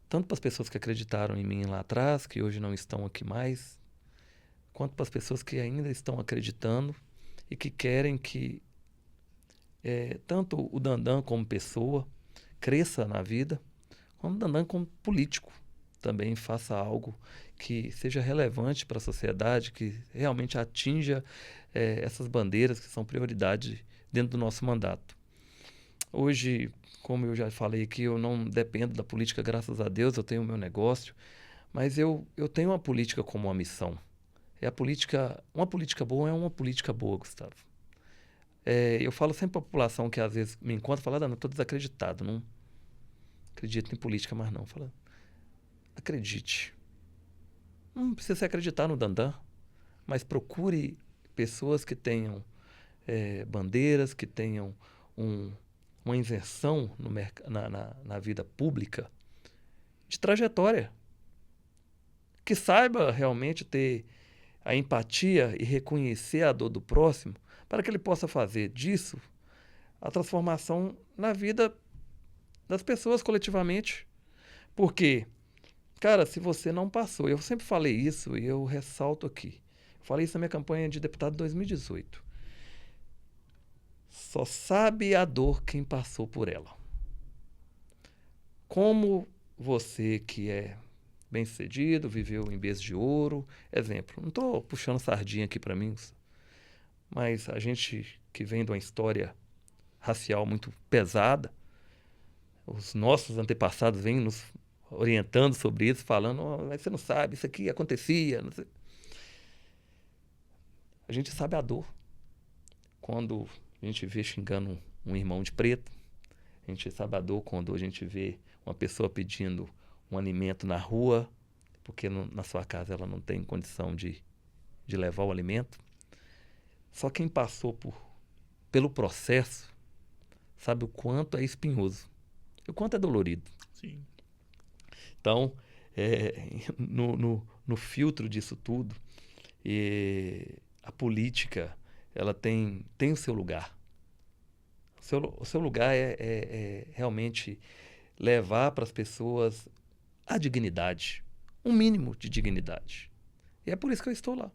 S2: tanto para as pessoas que acreditaram em mim lá atrás, que hoje não estão aqui mais, quanto para as pessoas que ainda estão acreditando e que querem que tanto o Dandan como pessoa cresça na vida, como o Dandan como político também faça algo que seja relevante para a sociedade, que realmente atinja essas bandeiras que são prioridade dentro do nosso mandato. Hoje, como eu já falei aqui, eu não dependo da política, graças a Deus, eu tenho o meu negócio, mas eu tenho a política como uma missão. Uma política boa é uma política boa, Gustavo. Eu falo sempre para a população que às vezes me encontra e fala, não, eu estou desacreditado, não acredito em política mais não. Fala, acredite. Não precisa acreditar no Dandan, mas procure pessoas que tenham bandeiras, que tenham uma inserção na vida pública de trajetória, que saiba realmente ter a empatia e reconhecer a dor do próximo, para que ele possa fazer disso a transformação na vida das pessoas coletivamente. Porque, cara, se você não passou, eu sempre falei isso e eu ressalto aqui, falei isso na minha campanha de deputado de 2018, só sabe a dor quem passou por ela. Como você que é bem-sucedido, viveu em berço de ouro, exemplo, não estou puxando sardinha aqui para mim, mas a gente que vem de uma história racial muito pesada, os nossos antepassados vêm nos orientando sobre isso, falando, mas você não sabe, isso aqui acontecia. Não sei. A gente sabe a dor. Quando a gente vê xingando um irmão de preto, a gente sabe a dor quando a gente vê uma pessoa pedindo um alimento na rua, porque na sua casa ela não tem condição de levar o alimento. Só quem passou pelo processo sabe o quanto é espinhoso, o quanto é dolorido.
S1: Sim.
S2: Então, no filtro disso tudo, a política ela tem o seu lugar. O seu lugar é realmente levar para as pessoas a dignidade, um mínimo de dignidade. E é por isso que eu estou lá.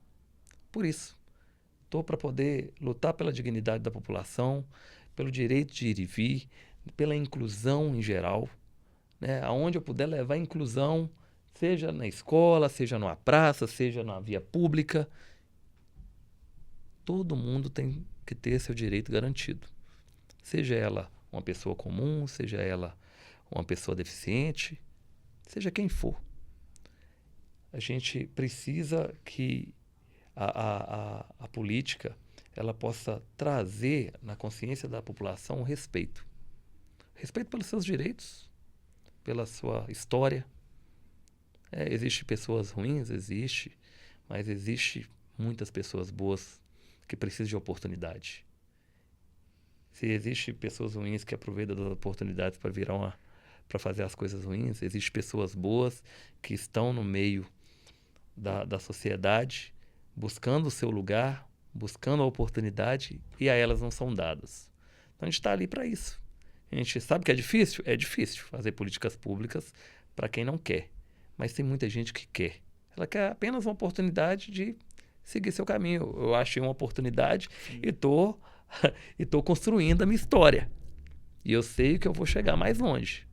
S2: Por isso. Estou para poder lutar pela dignidade da população, pelo direito de ir e vir, pela inclusão em geral, né? Aonde eu puder levar a inclusão, seja na escola, seja numa praça, seja na via pública. Todo mundo tem que ter seu direito garantido. Seja ela uma pessoa comum, seja ela uma pessoa deficiente, seja quem for. A gente precisa que a política ela possa trazer na consciência da população o respeito. Respeito pelos seus direitos, pela sua história. Existem pessoas ruins, existe, mas existe muitas pessoas boas que precisam de oportunidade. Se existem pessoas ruins que aproveitam das oportunidades para fazer as coisas ruins, existem pessoas boas que estão no meio da sociedade, buscando o seu lugar, buscando a oportunidade, e a elas não são dadas. Então a gente está ali para isso. A gente sabe que é difícil? É difícil fazer políticas públicas para quem não quer. Mas tem muita gente que quer. Ela quer apenas uma oportunidade de seguir seu caminho. Eu achei uma oportunidade e tô construindo a minha história. E eu sei que eu vou chegar mais longe.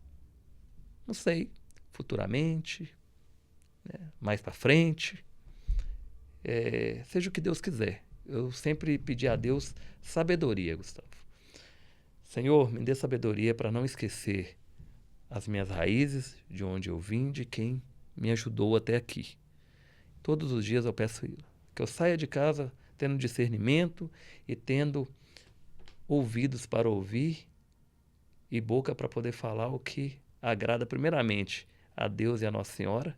S2: Não sei, futuramente, né? Mais para frente. Seja o que Deus quiser. Eu sempre pedi a Deus sabedoria, Gustavo. Senhor, me dê sabedoria para não esquecer as minhas raízes, de onde eu vim, de quem me ajudou até aqui. Todos os dias eu peço que eu saia de casa tendo discernimento e tendo ouvidos para ouvir e boca para poder falar o que agrada primeiramente a Deus e a Nossa Senhora,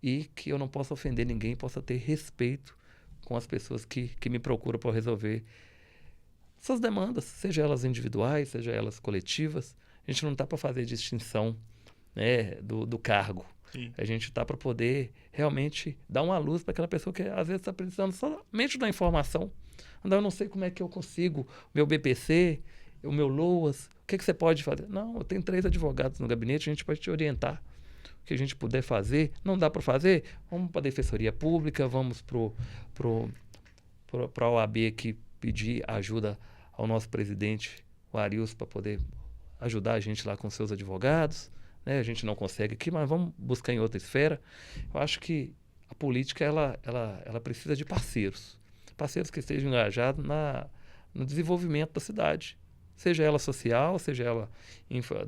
S2: e que eu não possa ofender ninguém, possa ter respeito com as pessoas que me procuram para resolver suas demandas, seja elas individuais, seja elas coletivas. A gente não está para fazer distinção, né, do cargo.
S1: Sim.
S2: A gente está para poder realmente dar uma luz para aquela pessoa que às vezes está precisando somente da informação. Eu não sei como é que eu consigo meu BPC, o meu LOAS, o que você pode fazer? Não, eu tenho 3 advogados no gabinete, a gente pode te orientar. O que a gente puder fazer, não dá para fazer, vamos para a Defensoria Pública, vamos para a OAB aqui pedir ajuda ao nosso presidente, o Arilson, para poder ajudar a gente lá com seus advogados. Né? A gente não consegue aqui, mas vamos buscar em outra esfera. Eu acho que a política ela precisa de parceiros que estejam engajados no desenvolvimento da cidade. Seja ela social, seja ela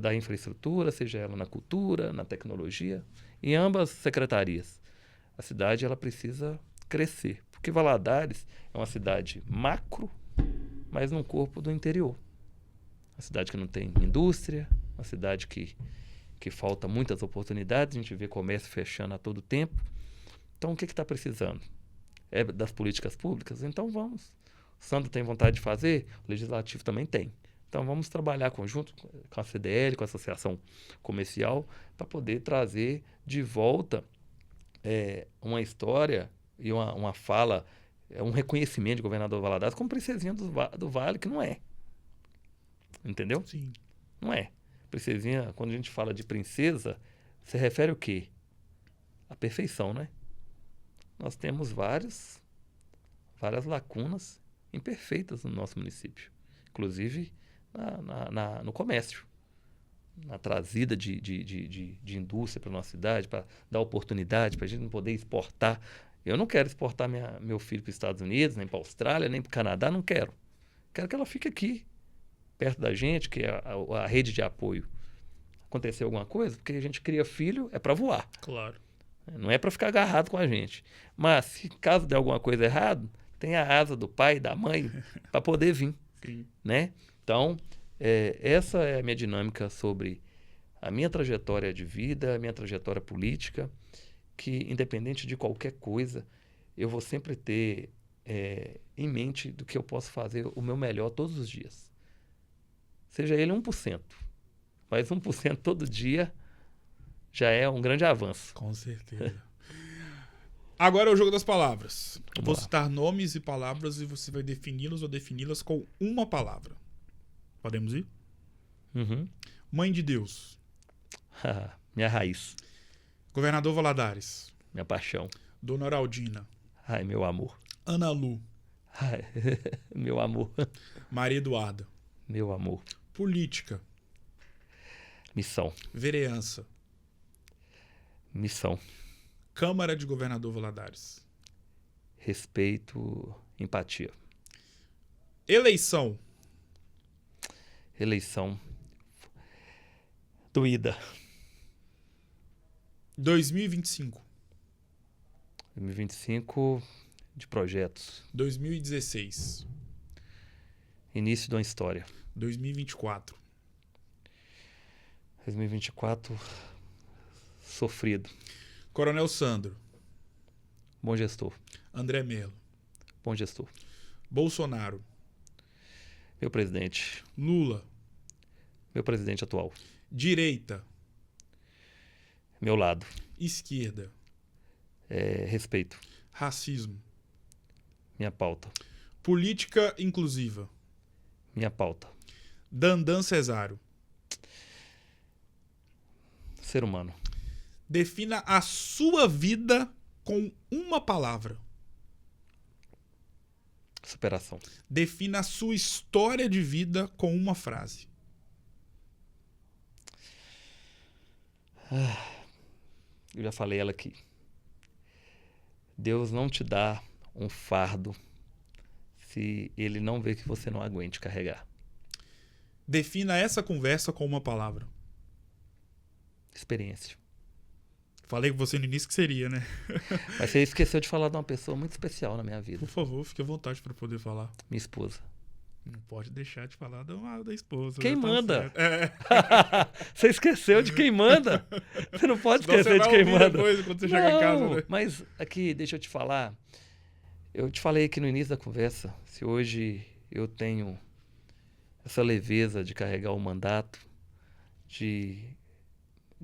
S2: da infraestrutura, seja ela na cultura, na tecnologia, em ambas secretarias. A cidade ela precisa crescer, porque Valadares é uma cidade macro, mas num corpo do interior. Uma cidade que não tem indústria, uma cidade que falta muitas oportunidades, a gente vê comércio fechando a todo tempo. Então, o que está precisando? É das políticas públicas? Então, vamos. O Sandro tem vontade de fazer, o Legislativo também tem. Então, vamos trabalhar conjunto com a CDL, com a Associação Comercial, para poder trazer de volta uma história e uma fala, um reconhecimento de governador Valadares como princesinha do Vale, que não é. Entendeu?
S1: Sim.
S2: Não é. Princesinha, quando a gente fala de princesa, se refere ao quê? A perfeição, né? Nós temos várias lacunas imperfeitas no nosso município. Inclusive no comércio. Na trazida de indústria para a nossa cidade, para dar oportunidade, para a gente não poder exportar. Eu não quero exportar meu filho para os Estados Unidos, nem para a Austrália, nem para o Canadá, não quero. Quero que ela fique aqui, perto da gente, que é a rede de apoio. Acontecer alguma coisa, porque a gente cria filho, é para voar.
S1: Claro.
S2: Não é para ficar agarrado com a gente. Mas, se caso der alguma coisa errada, tem a asa do pai, da mãe, para poder vir.
S1: Sim.
S2: Né? Então, essa é a minha dinâmica sobre a minha trajetória de vida, a minha trajetória política, que, independente de qualquer coisa, eu vou sempre ter em mente do que eu posso fazer o meu melhor todos os dias. Seja ele 1%. Mas 1% todo dia já é um grande avanço.
S1: Com certeza. Agora é o jogo das palavras.
S2: Vamos
S1: Vou
S2: lá.
S1: citar nomes e palavras e você vai defini-los ou defini-las com uma palavra. Podemos ir?
S2: Uhum.
S1: Mãe de Deus.
S2: Minha raiz,
S1: Governador Valadares.
S2: minha paixão.
S1: Dona Araldina.
S2: Ai, meu amor.
S1: Ana Lu.
S2: Ai, meu amor.
S1: Maria Eduarda.
S2: Meu amor.
S1: Política.
S2: Missão.
S1: Vereança.
S2: Missão.
S1: Câmara de Governador Valadares.
S2: Respeito, empatia.
S1: Eleição.
S2: Eleição. Doída.
S1: 2025.
S2: 2025 de projetos.
S1: 2016.
S2: Início de uma história.
S1: 2024.
S2: 2024 sofrido.
S1: Coronel Sandro.
S2: Bom gestor.
S1: André Mello.
S2: Bom gestor.
S1: Bolsonaro.
S2: Meu presidente.
S1: Lula.
S2: Meu presidente atual.
S1: Direita.
S2: Meu lado.
S1: Esquerda.
S2: Respeito.
S1: Racismo.
S2: Minha pauta.
S1: Política inclusiva.
S2: Minha pauta.
S1: Dandan Cesário.
S2: Ser humano.
S1: Defina a sua vida com uma palavra.
S2: Superação.
S1: Defina a sua história de vida com uma frase.
S2: Eu já falei ela aqui. Deus não te dá um fardo se ele não vê que você não aguente carregar.
S1: Defina essa conversa com uma palavra.
S2: Experiência.
S1: Falei com você no início que seria, né?
S2: Mas você esqueceu de falar de uma pessoa muito especial na minha vida.
S1: Por favor, fique à vontade para poder falar.
S2: Minha esposa.
S1: Não pode deixar de falar da esposa.
S2: Quem
S1: né? Tá
S2: manda?
S1: certo.
S2: Você esqueceu de quem manda. Você não pode
S1: Senão
S2: esquecer
S1: você
S2: de
S1: vai
S2: quem
S1: ouvir
S2: manda.
S1: depois, quando você chegar em casa, né?
S2: Mas aqui, deixa eu te falar. Eu te falei aqui no início da conversa. Se hoje eu tenho essa leveza de carregar o mandato, de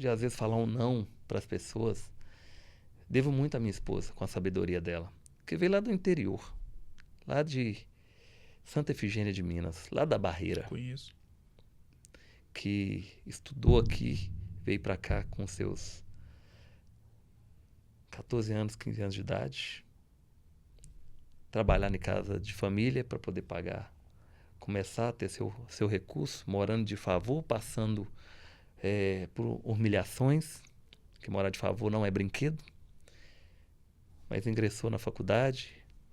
S2: às vezes falar um não para as pessoas, devo muito à minha esposa, com a sabedoria dela. Que veio lá do interior, lá de Santa Efigênia de Minas, lá da Barreira,
S1: Conheço.
S2: que estudou aqui, veio para cá com seus 14 anos, 15 anos de idade, trabalhar em casa de família para poder pagar, começar a ter seu recurso, morando de favor, passando por humilhações, que morar de favor não é brinquedo, mas ingressou na faculdade,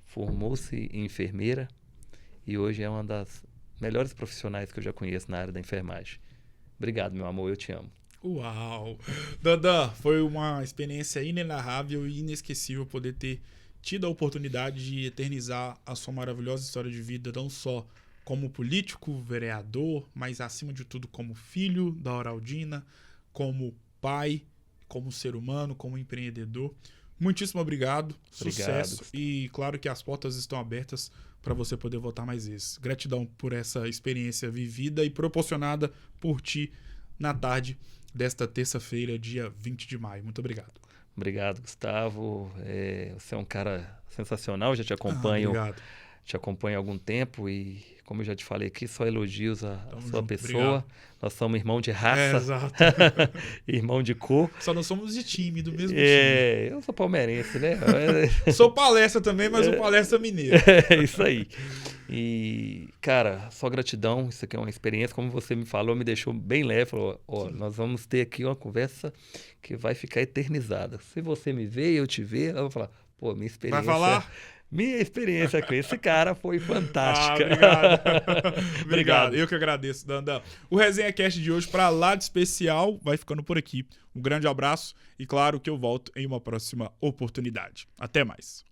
S2: formou-se em enfermeira e hoje é uma das melhores profissionais que eu já conheço na área da enfermagem. Obrigado, meu amor, eu te amo.
S1: Uau! Dandan, foi uma experiência inenarrável e inesquecível poder ter tido a oportunidade de eternizar a sua maravilhosa história de vida, não só como político, vereador, mas acima de tudo como filho da Araldina, como pai, como ser humano, como empreendedor. Muitíssimo obrigado, sucesso
S2: Gustavo.
S1: e claro que as portas estão abertas para você poder voltar mais vezes. Gratidão por essa experiência vivida e proporcionada por ti na tarde desta terça-feira, dia 20 de maio. Muito obrigado.
S2: Obrigado, Gustavo. Você é um cara sensacional, já te acompanho.
S1: Obrigado.
S2: Te acompanho há algum tempo e, como eu já te falei aqui, só elogios à
S1: Tamo
S2: sua
S1: junto,
S2: pessoa.
S1: obrigado.
S2: Nós somos irmão de raça,
S1: Exato.
S2: irmão de cor.
S1: Só não somos de time, do mesmo time.
S2: Eu sou palmeirense, né?
S1: Sou palestra também, mas o palestra mineiro.
S2: É isso aí. E, cara, só gratidão. Isso aqui é uma experiência, como você me falou, me deixou bem leve. Falou, nós vamos ter aqui uma conversa que vai ficar eternizada. Se você me ver e eu te ver, eu vou falar, pô, minha experiência...
S1: Vai falar?
S2: Minha experiência com esse cara foi fantástica.
S1: Obrigado.
S2: Obrigado.
S1: Eu que agradeço, Dandan. O Resenha Cast de hoje, para lá de especial, vai ficando por aqui. Um grande abraço e claro que eu volto em uma próxima oportunidade. Até mais.